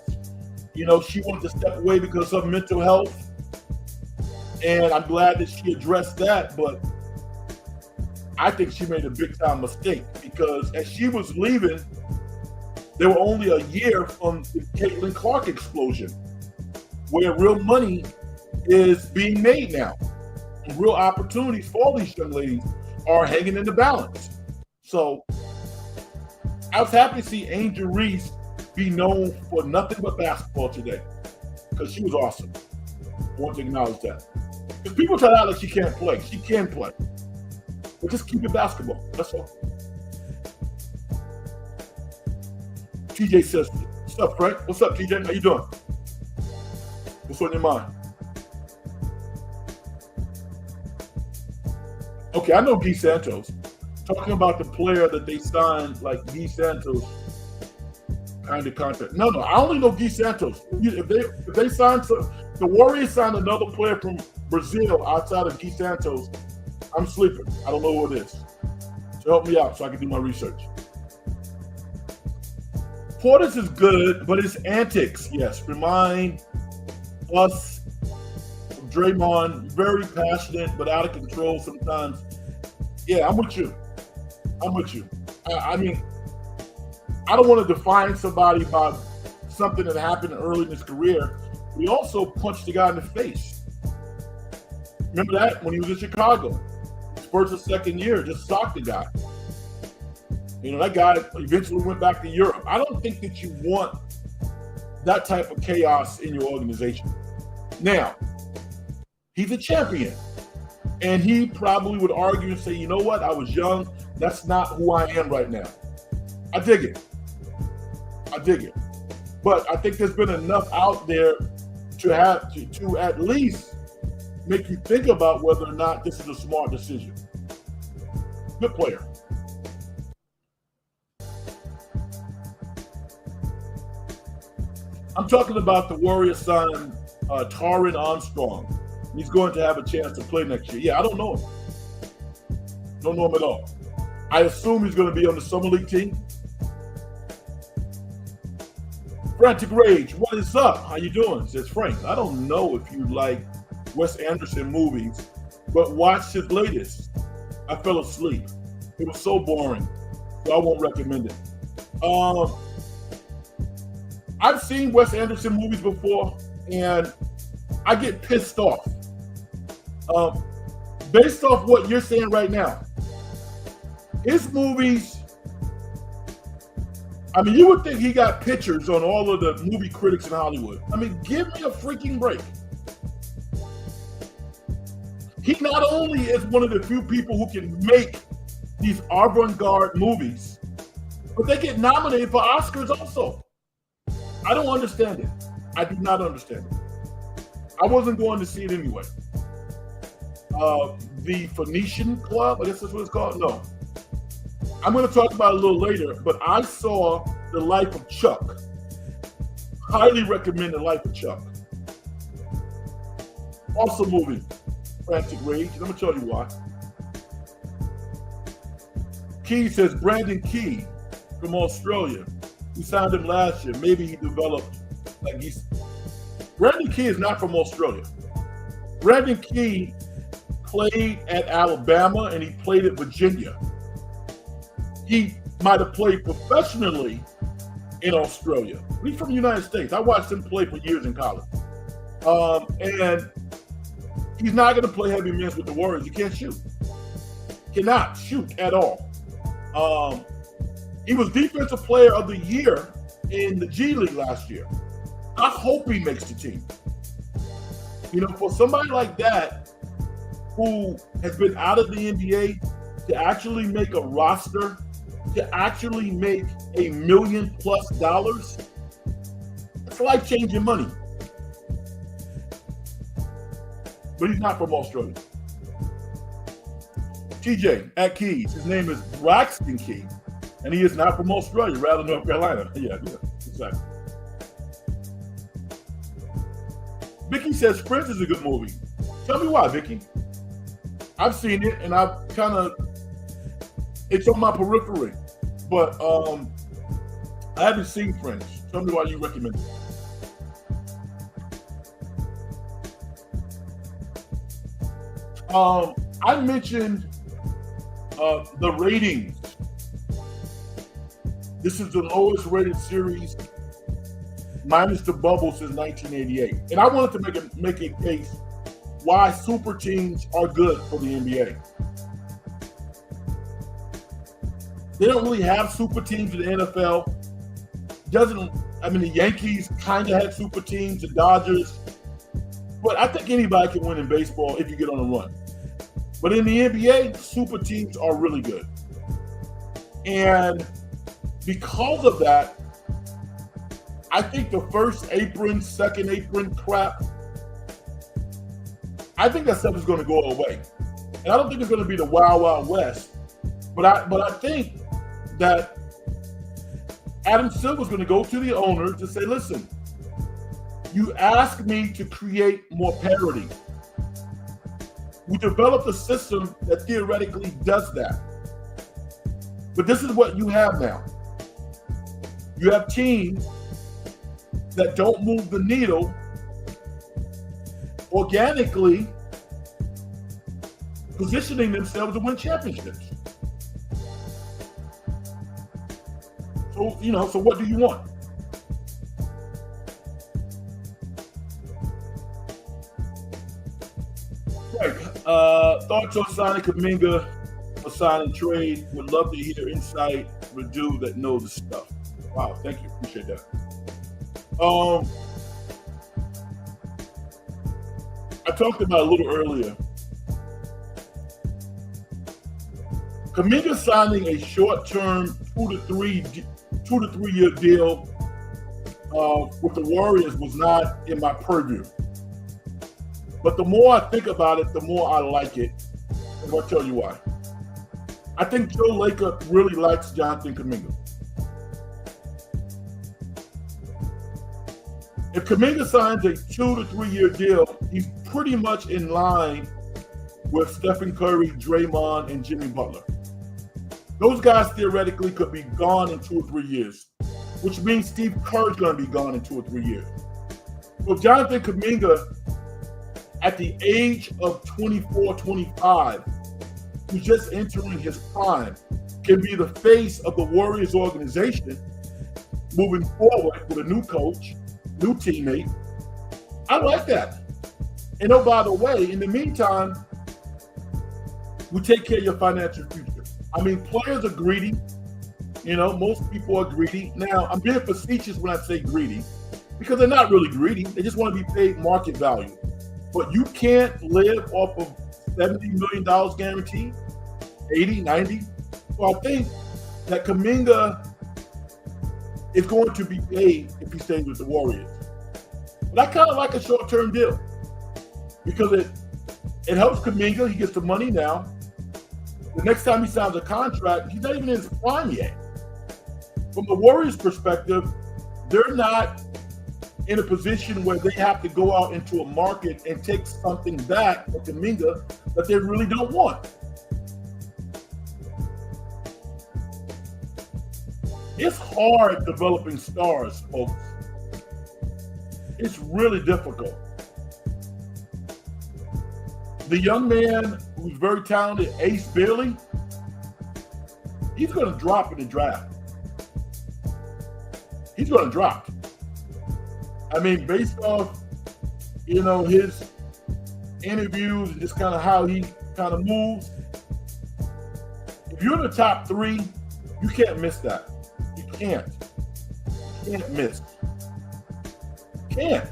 You know, she wanted to step away because of mental health. And I'm glad that she addressed that, but I think she made a big time mistake because as she was leaving, they were only a year from the Caitlin Clark explosion, where real money is being made now. And real opportunities for all these young ladies are hanging in the balance. So I was happy to see Angel Reese be known for nothing but basketball today because she was awesome. I want to acknowledge that. Because people try to act like she can't play. She can play. But just keep it basketball. That's all. TJ says, what's up, Frank? What's up, TJ? How you doing? What's on your mind? Okay, I know Guy Santos. Talking about the player that they signed, like Guy Santos kind of contract. No, I only know Guy Santos. If they signed the Warriors signed another player from Brazil outside of Guy Santos, I'm sleeping. I don't know who it is. So help me out so I can do my research. Portis is good, but his antics, yes, remind us of Draymond. Very passionate, but out of control sometimes. Yeah, I'm with you. I mean, I don't want to define somebody by something that happened early in his career. We also punched the guy in the face. Remember that when he was in Chicago? His first or second year, just socked the guy. You know, that guy eventually went back to Europe. I don't think that you want that type of chaos in your organization. Now, he's a champion. And he probably would argue and say, you know what? I was young. That's not who I am right now. I dig it. But I think there's been enough out there to have to at least make you think about whether or not this is a smart decision. Good player. I'm talking about the Warriors son, Taron Armstrong. He's going to have a chance to play next year. Yeah, I don't know him. Don't know him at all. I assume he's going to be on the Summer League team. Frantic Rage, what is up? How you doing? Says Frank. I don't know if you like Wes Anderson movies, but watch his latest. I fell asleep. It was so boring, so I won't recommend it. I've seen Wes Anderson movies before, and I get pissed off. Based off what you're saying right now, his movies I mean, you would think he got pictures on all of the movie critics in Hollywood. I mean, give me a freaking break. He not only is one of the few people who can make these avant-garde movies, but they get nominated for Oscars also. I don't understand it. I do not understand it. I wasn't going to see it anyway. The Phoenician Club, I guess that's what it's called. No. I'm going to talk about it a little later, but I saw The Life of Chuck. Highly recommend The Life of Chuck. Awesome movie, Frantic Rage. Let me tell you why. Key says Brandon Key from Australia. We signed him last year. Maybe he developed like he's. Brandon Key is not from Australia. Brandon Key played at Alabama and he played at Virginia. He might have played professionally in Australia. He's from the United States. I watched him play for years in college. And he's not going to play heavy minutes with the Warriors. He can't shoot. Cannot shoot at all. He was Defensive Player of the Year in the G League last year. I hope he makes the team. You know, for somebody like that who has been out of the NBA to actually make a roster, to actually make $1 million+ it's life-changing money. But he's not from Australia. TJ at Keys, his name is Braxton Key, and he is not from Australia, rather North Carolina. Yeah, exactly. Vicky says Prince is a good movie. Tell me why, Vicky. I've seen it, and I've it's on my periphery, but I haven't seen Prince. Tell me why you recommend it. I mentioned the ratings. This is the lowest rated series minus the bubble since 1988. And I wanted to make a case why super teams are good for the NBA. They don't really have super teams in the NFL. The Yankees kind of had super teams, the Dodgers. But I think anybody can win in baseball if you get on a run. But in the NBA, super teams are really good. And because of that, I think the first apron, second apron crap, I think that stuff is going to go away. And I don't think it's going to be the Wild Wild West. But I think that Adam Silver's going to go to the owners and say, listen, you asked me to create more parity. We developed a system that theoretically does that. But this is what you have now. You have teams that don't move the needle organically, positioning themselves to win championships. So what do you want? Right. Thoughts on signing Kuminga or signing trade? Would love to hear insight from a dude that knows the stuff. Wow, thank you. Appreciate that. I talked about a little earlier. Kuminga signing a short-term 2 to 3 year deal with the Warriors was not in my purview. But the more I think about it, the more I like it. And I'll tell you why. I think Joe Lacob really likes Jonathan Kuminga. If Kuminga signs a 2 to 3 year deal, he's pretty much in line with Stephen Curry, Draymond, and Jimmy Butler. Those guys theoretically could be gone in 2 or 3 years, which means Steve Kerr's going to be gone in 2 or 3 years. So Jonathan Kuminga, at the age of 24, 25, who's just entering his prime, can be the face of the Warriors organization moving forward with a new coach, new teammate. I like that. And oh, by the way, in the meantime, we take care of your financial future. I mean, players are greedy. Most people are greedy. Now, I'm being facetious when I say greedy because they're not really greedy. They just want to be paid market value. But you can't live off of $70 million guaranteed, 80, 90. So I think that Kuminga is going to be paid if he stays with the Warriors. But I kind of like a short-term deal because it helps Kuminga. He gets the money now. The next time he signs a contract, he's not even in his prime yet. From the Warriors' perspective, they're not in a position where they have to go out into a market and take something back for Kuminga that they really don't want. It's hard developing stars, folks. It's really difficult. The young man who's very talented, Ace Bailey, he's going to drop in the draft. He's going to drop. I mean, based off, his interviews and just kind of how he kind of moves. If you're in the top 3, you can't miss that. You can't. You can't miss. You can't.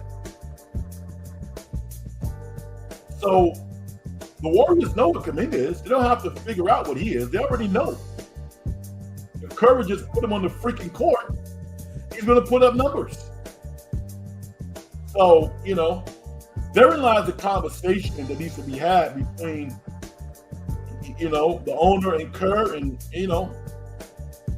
So the Warriors know what Kuminga is. They don't have to figure out what he is. They already know. If Curry just put him on the freaking court, he's going to put up numbers. So, therein lies the conversation that needs to be had between, the owner and Kerr. And,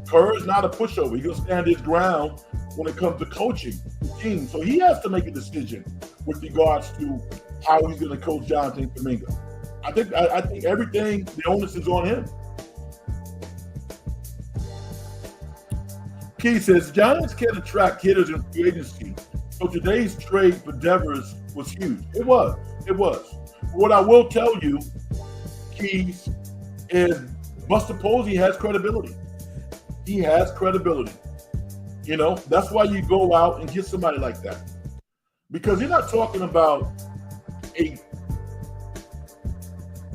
Kerr is not a pushover. He's going to stand his ground when it comes to coaching the team. So he has to make a decision with regards to how he's going to coach Jonathan Kuminga. I think everything, the onus is on him. Key says, Giants can attract hitters in free agency. So today's trade for Devers was huge. It was. What I will tell you, Keys, is Buster Posey has credibility. He has credibility. That's why you go out and get somebody like that. Because you're not talking about a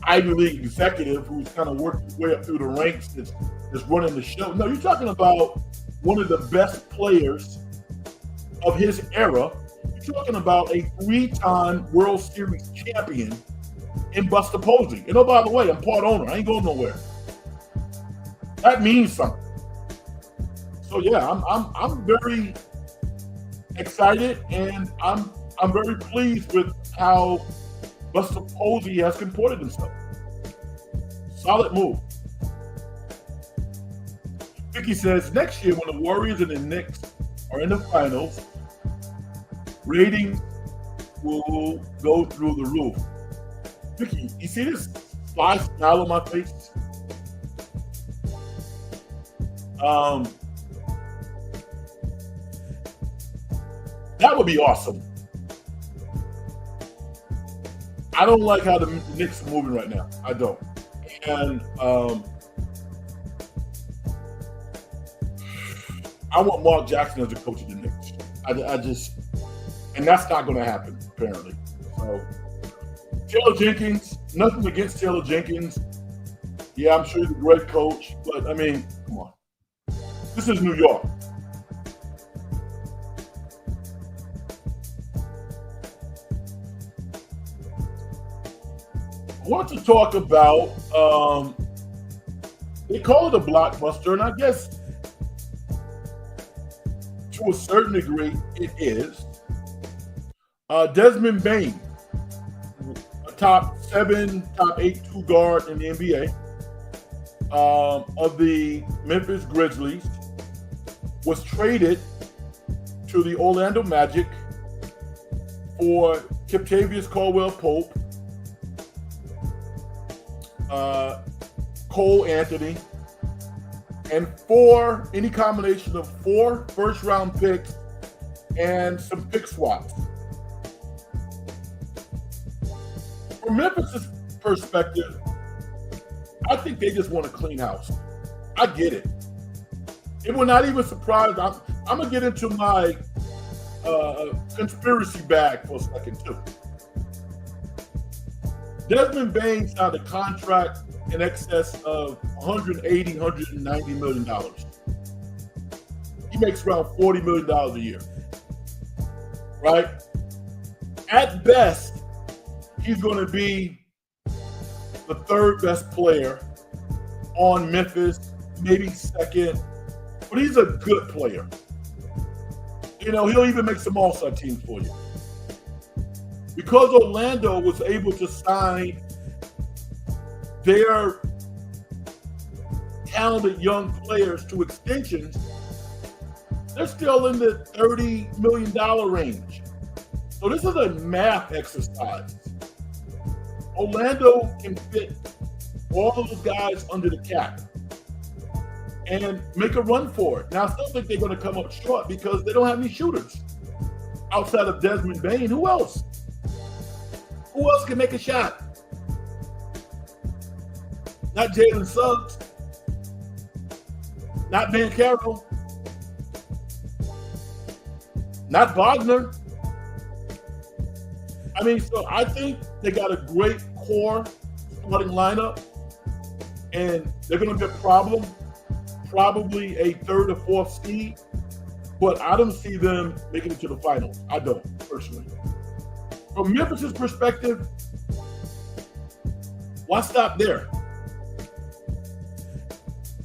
Ivy League executive who's kind of worked his way up through the ranks that's running the show. No, you're talking about one of the best players of his era. You're talking about a 3-time World Series champion in Buster Posey. And by the way, I'm part owner. I ain't going nowhere. That means something. So yeah, I'm very excited, and I'm very pleased with how Buster Posey has comported himself. Solid move. Vicky says, next year when the Warriors and the Knicks are in the finals, ratings will go through the roof. Vicky, you see this sly smile on my face? That would be awesome. I don't like how the Knicks are moving right now. I don't. And I want Mark Jackson as the coach of the Knicks. And that's not going to happen, apparently. So, Taylor Jenkins, nothing against Taylor Jenkins. Yeah, I'm sure he's a great coach, but I mean, come on. This is New York. I want to talk about, they call it a blockbuster, and I guess to a certain degree it is. Desmond Bane, a top 7, top 8 2 guard in the NBA of the Memphis Grizzlies, was traded to the Orlando Magic for Kentavious Caldwell-Pope, Cole Anthony, and any combination of 4 first-round picks and some pick swaps. From Memphis' perspective, I think they just want a clean house. I get it. It will not even surprise. I'm going to get into my conspiracy bag for a second, too. Desmond Bane signed a contract in excess of $180, $190 million. he makes around $40 million a year, right? At best, he's going to be the third best player on Memphis, maybe second, but he's a good player. You know, he'll even make some all-star teams for you. Because Orlando was able to sign their talented young players to extensions, they're still in the $30 million range. So this is a math exercise. Orlando can fit all of those guys under the cap and make a run for it. Now, I still think they're going to come up short because they don't have any shooters outside of Desmond Bane. Who else? Who else can make a shot? Not Jalen Suggs. Not Van Carroll. Not Wagner. I mean, so I think they got a great core starting lineup, and they're going to be a problem, probably a third or fourth seed, but I don't see them making it to the finals. I don't, personally. From Memphis's perspective, why stop there?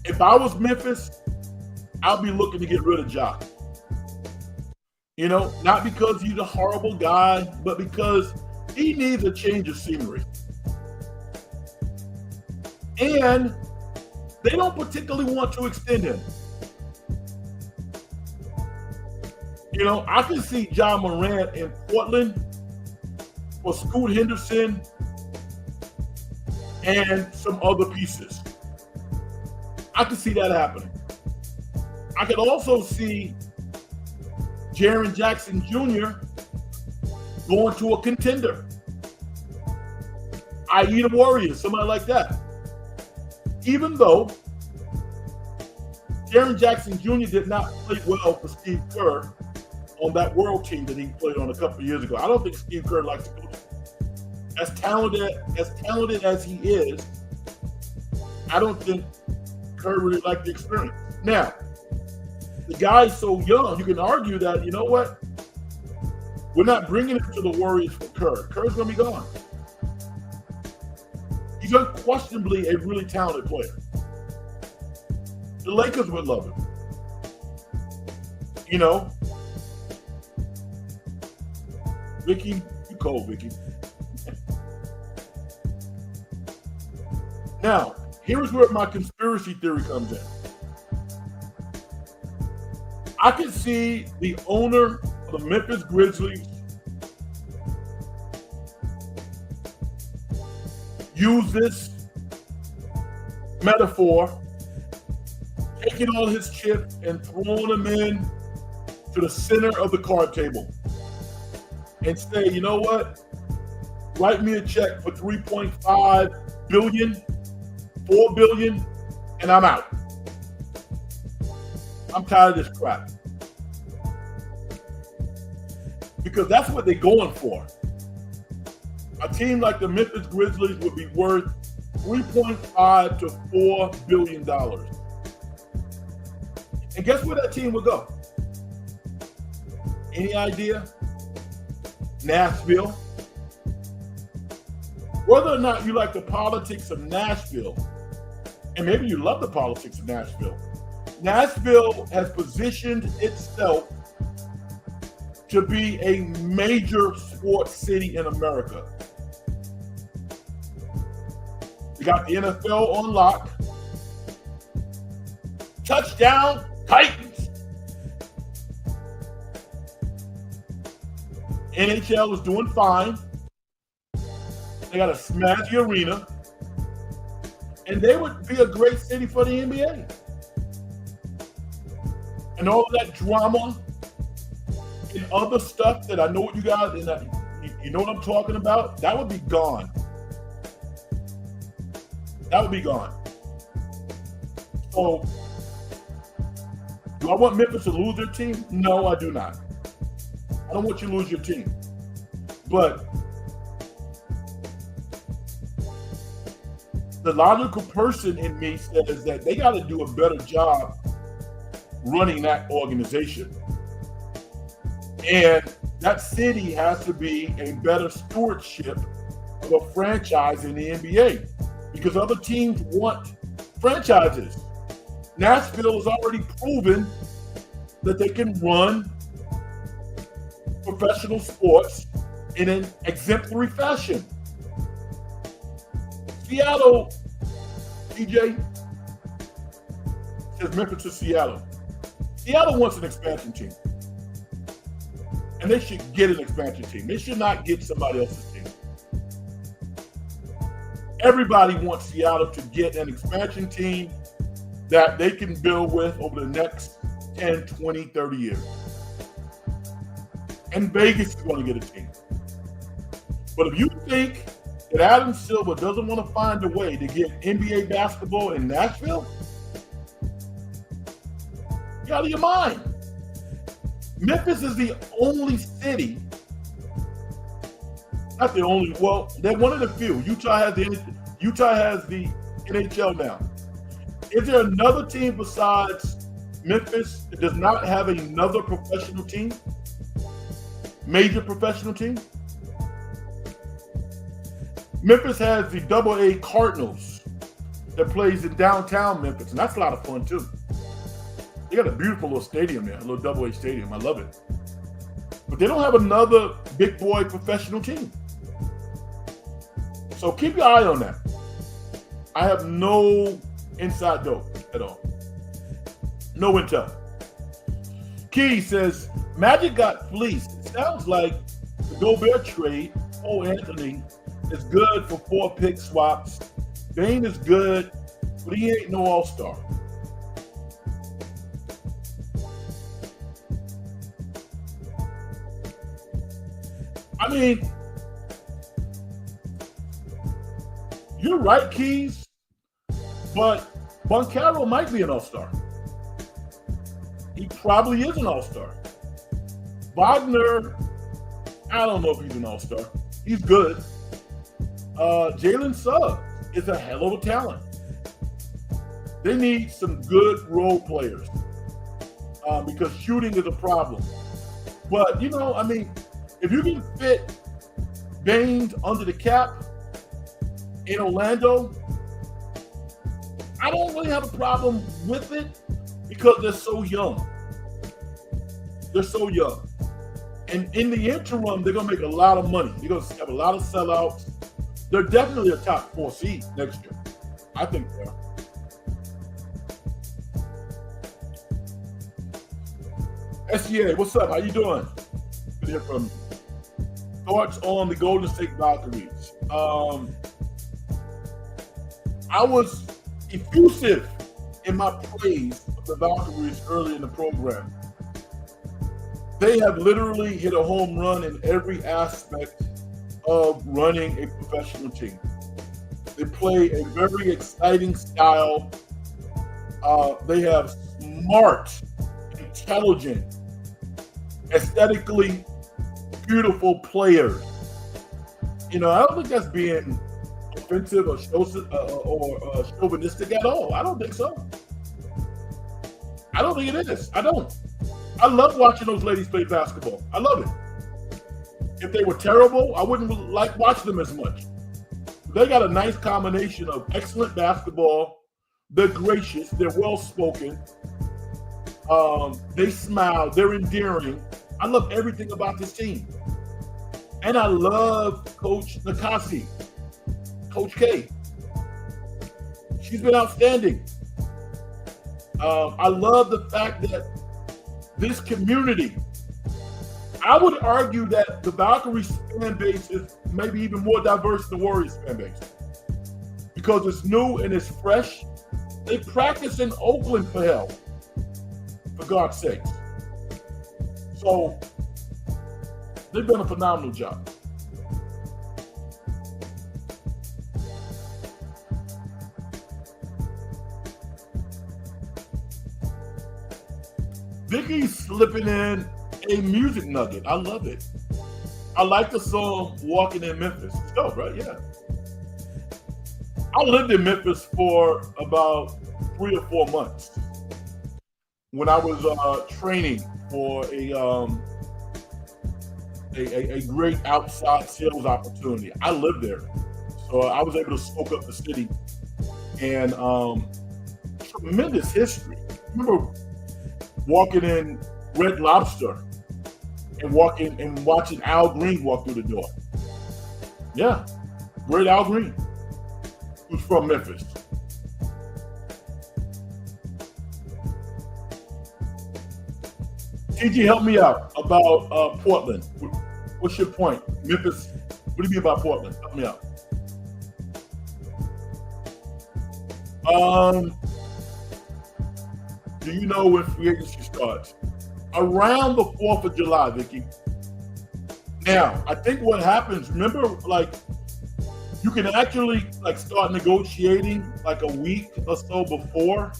If I was Memphis, I'd be looking to get rid of Ja. You know, not because he's a horrible guy, but because he needs a change of scenery. And they don't particularly want to extend him. You know, I can see John Morant in Portland for Scoot Henderson and some other pieces. I can see that happening. I could also see Jaren Jackson Jr. going to a contender, i.e. the Warriors, somebody like that. Even though Jaren Jackson Jr. did not play well for Steve Kerr on that world team that he played on a couple of years ago. I don't think Steve Kerr likes to coach. As talented as he is, I don't think Kerr really liked the experience. Now, the guy's so young, you can argue that, you know what? We're not bringing him to the Warriors for Kerr. Kerr's going to be gone. He's unquestionably a really talented player. The Lakers would love him. You know? Vicky, you cold, Vicky. Now, here's where my conspiracy theory comes in. I can see the owner of the Memphis Grizzlies use this metaphor, taking all his chips and throwing them in to the center of the card table and say, you know what? Write me a check for $3.5 billion, $4 billion, and I'm out. I'm tired of this crap. Because that's what they're going for. A team like the Memphis Grizzlies would be worth $3.5 to $4 billion. And guess where that team would go? Any idea? Nashville. Whether or not you like the politics of Nashville, and maybe you love the politics of Nashville, Nashville has positioned itself to be a major sports city in America. You got the NFL on lock. Touchdown, Titans. NHL is doing fine. They got a smashy arena. And they would be a great city for the NBA. And all of that drama and other stuff that I know what you guys, and you know what I'm talking about, that would be gone. That would be gone. So, do I want Memphis to lose their team? No, I do not. I don't want you to lose your team. But the logical person in me says that they got to do a better job running that organization. And that city has to be a better stewardship of a franchise in the NBA because other teams want franchises. Nashville has already proven that they can run professional sports in an exemplary fashion. Seattle, DJ, says Memphis to Seattle. Seattle wants an expansion team. And they should get an expansion team. They should not get somebody else's team. Everybody wants Seattle to get an expansion team that they can build with over the next 10, 20, 30 years. And Vegas is going to get a team. But if you think that Adam Silver doesn't want to find a way to get NBA basketball in Nashville, you're out of your mind. Memphis is the only city, not the only, well, they're one of the few. Utah has the NHL now. Is there another team besides Memphis that does not have another professional team? Major professional team? Memphis has the AA Cardinals that plays in downtown Memphis, and that's a lot of fun too. They got a beautiful little stadium there, a little AA stadium. I love it. But they don't have another big boy professional team. So keep your eye on that. I have no inside dope at all. No intel. Key says, Magic got fleeced. It sounds like the Gobert trade, Anthony, is good for 4 pick swaps. Bane is good, but he ain't no all-star. I mean, you're right, Keys, but Boncaro might be an all-star. He probably is an all-star. Wagner, I don't know if he's an all-star. He's good. Jalen Suggs is a hell of a talent. They need some good role players because shooting is a problem. But, you know, I mean, if you can fit Baines under the cap in Orlando, I don't really have a problem with it because they're so young. They're so young. And in the interim, they're going to make a lot of money. They're going to have a lot of sellouts. They're definitely a top 4 seed next year. I think they are. SCA, what's up? How you doing? Good to hear from you. Thoughts on the Golden State Valkaries? I was effusive in my praise of the Valkaries early in the program. They have literally hit a home run in every aspect of running a professional team. They play a very exciting style. They have smart, intelligent, aesthetically beautiful players. You know, I don't think that's being offensive or chauvinistic at all. I don't think so. I don't think it is. I don't. I love watching those ladies play basketball. I love it. If they were terrible, I wouldn't like watch them as much. They got a nice combination of excellent basketball. They're gracious. They're well-spoken. They smile. They're endearing. I love everything about this team. And I love Coach Nakasi, Coach K. She's been outstanding. I love the fact that this community, I would argue that the Valkyries fan base is maybe even more diverse than the Warriors fan base because it's new and it's fresh. They practice in Oakland for hell, for God's sakes. So they've done a phenomenal job. Vicky's slipping in a music nugget. I love it. I like the song Walking in Memphis. It's dope, right? Yeah. I lived in Memphis for about 3 or 4 months. when I was training for a great outside sales opportunity. I lived there, so I was able to soak up the city and tremendous history. I remember walking in Red Lobster and watching Al Green walk through the door. Yeah, great Al Green, who's from Memphis. TG, help me out about Portland. What's your point? Memphis, what do you mean about Portland? Help me out. Do you know when free agency starts? Around the 4th of July, Vicky. Now, I think what happens, remember, like, you can actually like start negotiating like a week or so before,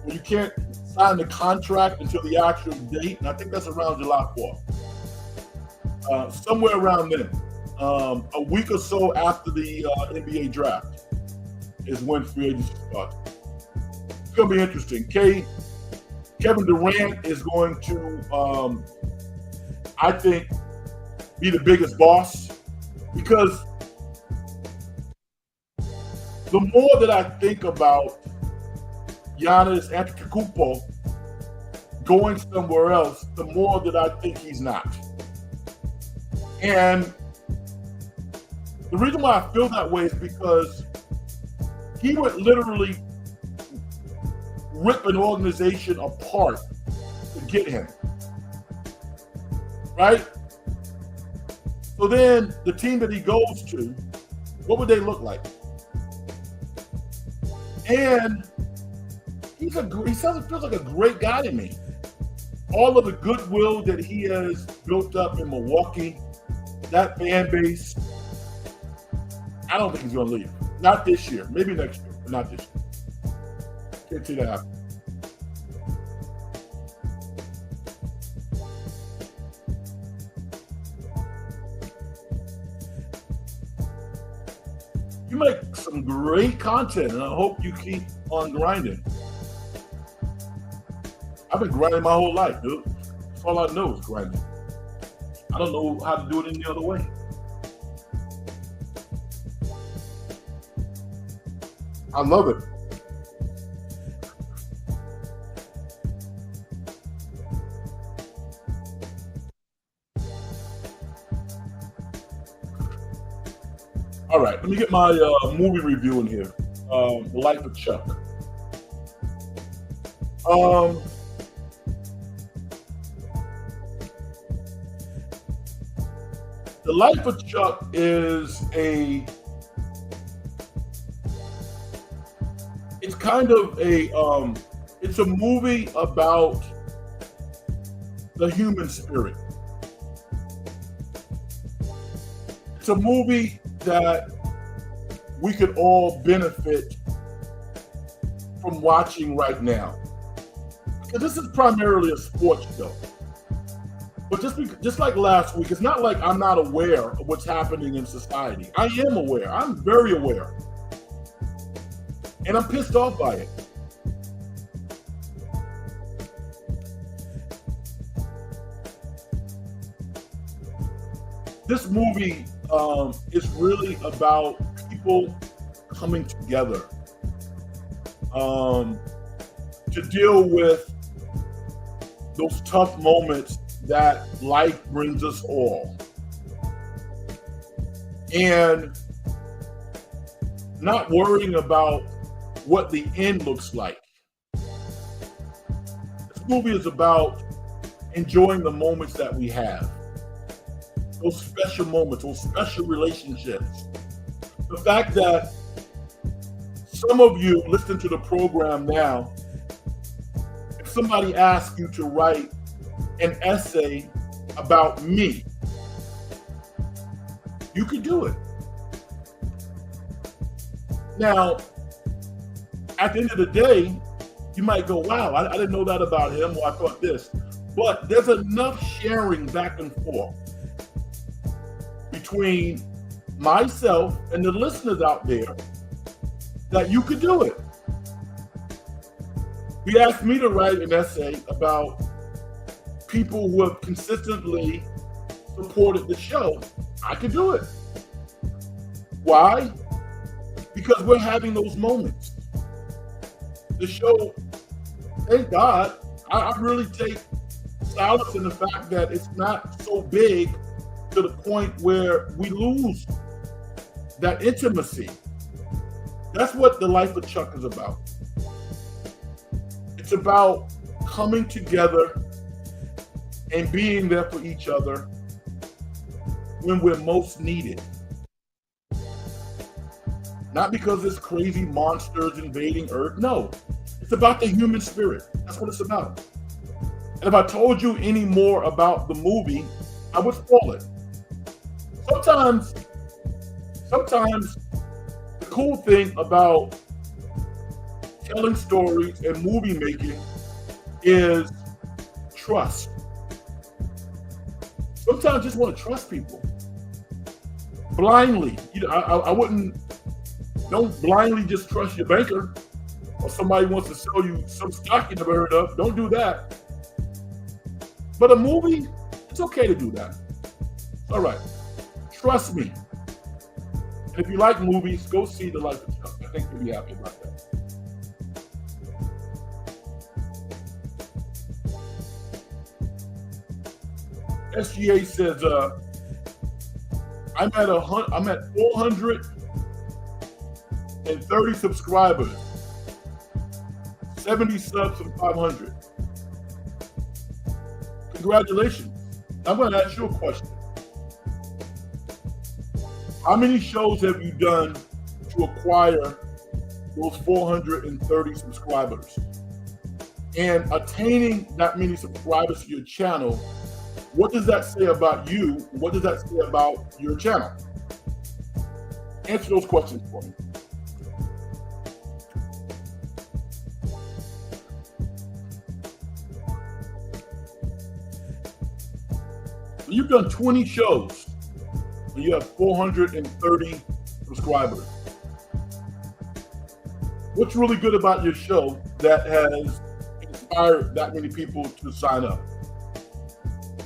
where you can't sign the contract until the actual date, and I think that's around July 4th. Somewhere around then. A week or so after the NBA draft is when free agency starts. It's going to be interesting. Kevin Durant is going to, I think, be the biggest boss, because the more that I think about Giannis Antetokounmpo going somewhere else, the more that I think he's not. And the reason why I feel that way is because he would literally rip an organization apart to get him, right? So then the team that he goes to, what would they look like? And he feels like a great guy to me. All of the goodwill that he has built up in Milwaukee, that fan base, I don't think he's going to leave. Not this year. Maybe next year, but not this year. Can't see that happen. You make some great content, and I hope you keep on grinding. I've been grinding my whole life, dude. That's all I know is grinding. I don't know how to do it any other way. I love it. All right, let me get my movie review in here. The Life of Chuck. The Life of Chuck is it's kind of it's a movie about the human spirit. It's a movie that we could all benefit from watching right now. Because this is primarily a sports show. But just like last week, it's not like I'm not aware of what's happening in society. I am aware. I'm very aware. And I'm pissed off by it. This movie is really about people coming together to deal with those tough moments that life brings us all. And not worrying about what the end looks like. This movie is about enjoying the moments that we have. Those special moments, those special relationships. The fact that some of you listen to the program now, if somebody asks you to write an essay about me, you could do it. Now, at the end of the day, you might go, wow, I didn't know that about him, or I thought this. But there's enough sharing back and forth between myself and the listeners out there that you could do it. You asked me to write an essay about people who have consistently supported the show. I could do it. Why? Because we're having those moments. The show, thank God, I really take solace in the fact that it's not so big to the point where we lose that intimacy. That's what the life of Chuck is about. It's about coming together and being there for each other when we're most needed. Not because there's crazy monsters invading Earth. No, it's about the human spirit. That's what it's about. And if I told you any more about the movie, I would spoil it. Sometimes the cool thing about telling stories and movie making is trust. Sometimes I just want to trust people blindly. I wouldn't. Don't blindly just trust your banker or somebody wants to sell you some stock you never heard of. Don't do that. But a movie, it's okay to do that. All right. Trust me. And if you like movies, go see The Life of Chuck. I think you'll be happy about that. SGA says, I'm at 430 subscribers, 70 subs from 500. Congratulations. I'm going to ask you a question. How many shows have you done to acquire those 430 subscribers? And attaining that many subscribers to your channel, what does that say about you? What does that say about your channel? Answer those questions for me. You've done 20 shows and you have 430 subscribers. What's really good about your show that has inspired that many people to sign up?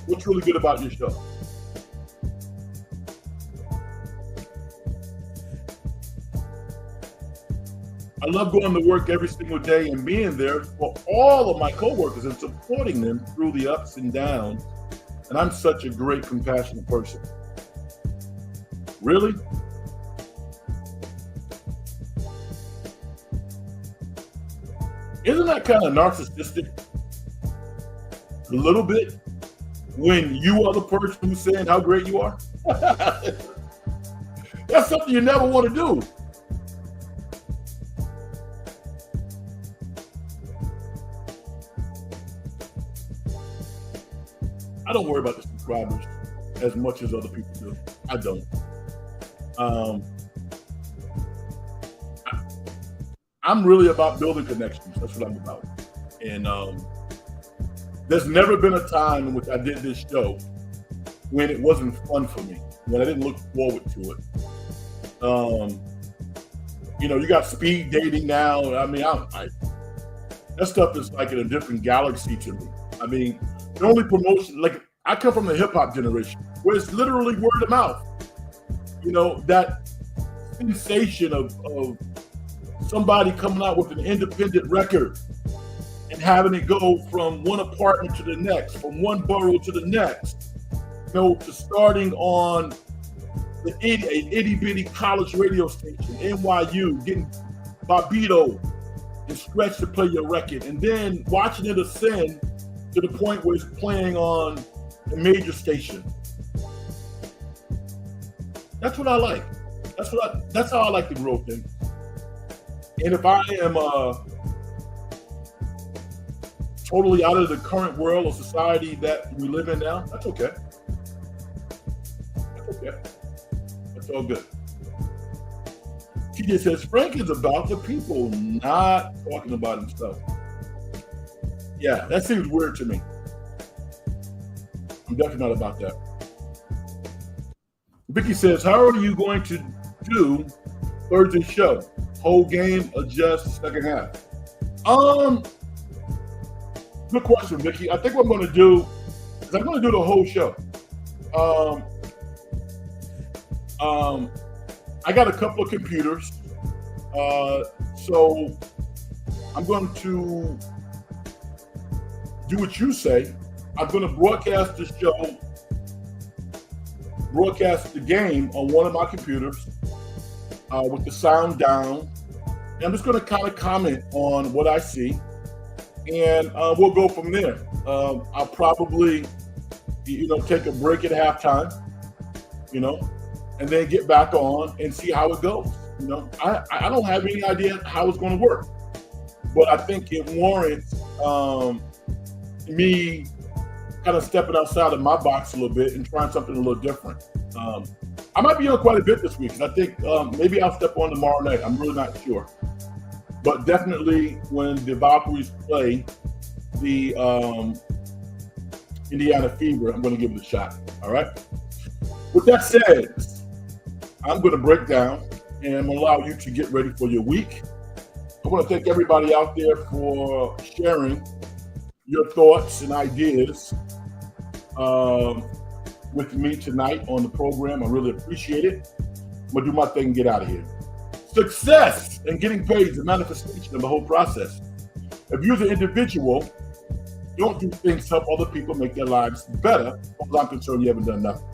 What's really good about your show? I love going to work every single day and being there for all of my coworkers and supporting them through the ups and downs. And I'm such a great, compassionate person. Really? Isn't that kind of narcissistic? A little bit? When you are the person who's saying how great you are? That's something you never want to do. I don't worry about the subscribers as much as other people do. I don't. I'm really about building connections. That's what I'm about. And there's never been a time in which I did this show when it wasn't fun for me, when I didn't look forward to it. You got speed dating now. I mean, that stuff is like in a different galaxy to me. I mean, the only promotion, like I come from the hip hop generation where it's literally word of mouth. That sensation of somebody coming out with an independent record and having it go from one apartment to the next, from one borough to the next, to starting on an itty bitty college radio station, NYU, getting Bobito and Stretch to play your record, and then watching it ascend to the point where it's playing on a major station. That's what I like. That's how I like to grow things. And if I am totally out of the current world or society that we live in now, that's okay. That's okay. That's all good. TJ says, Frank is about the people, not talking about himself. Yeah, that seems weird to me. I'm definitely not about that. Vicky says, how are you going to do Thursday show? Whole game or just second half? Good question, Vicky. I think what I'm going to do is I'm going to do the whole show. I got a couple of computers, so I'm going to do what you say. I'm going to broadcast the show, broadcast the game on one of my computers with the sound down. And I'm just going to kind of comment on what I see, and we'll go from there. I'll probably, take a break at halftime, and then get back on and see how it goes. I don't have any idea how it's going to work, but I think it warrants me kind of stepping outside of my box a little bit and trying something a little different. I might be on quite a bit this week, because I think maybe I'll step on tomorrow night. I'm really not sure. But definitely when the Valkaries play the Indiana Fever, I'm going to give it a shot. All right? With that said, I'm going to break down and I'm going to allow you to get ready for your week. I want to thank everybody out there for sharing your thoughts and ideas with me tonight on the program. I really appreciate it. I'm going to do my thing and get out of here. Success and getting paid is a manifestation of the whole process. If you're an individual, don't do things to help other people make their lives better. As far as I'm concerned, you haven't done nothing.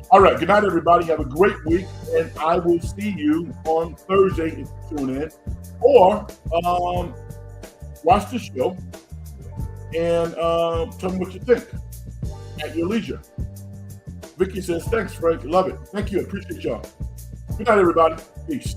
All right, good night, everybody. Have a great week, and I will see you on Thursday if you tune in, or watch the show and tell me what you think at your leisure. Vicky says, thanks, Frank. Love it. Thank you. Appreciate y'all. Good night, everybody. Peace.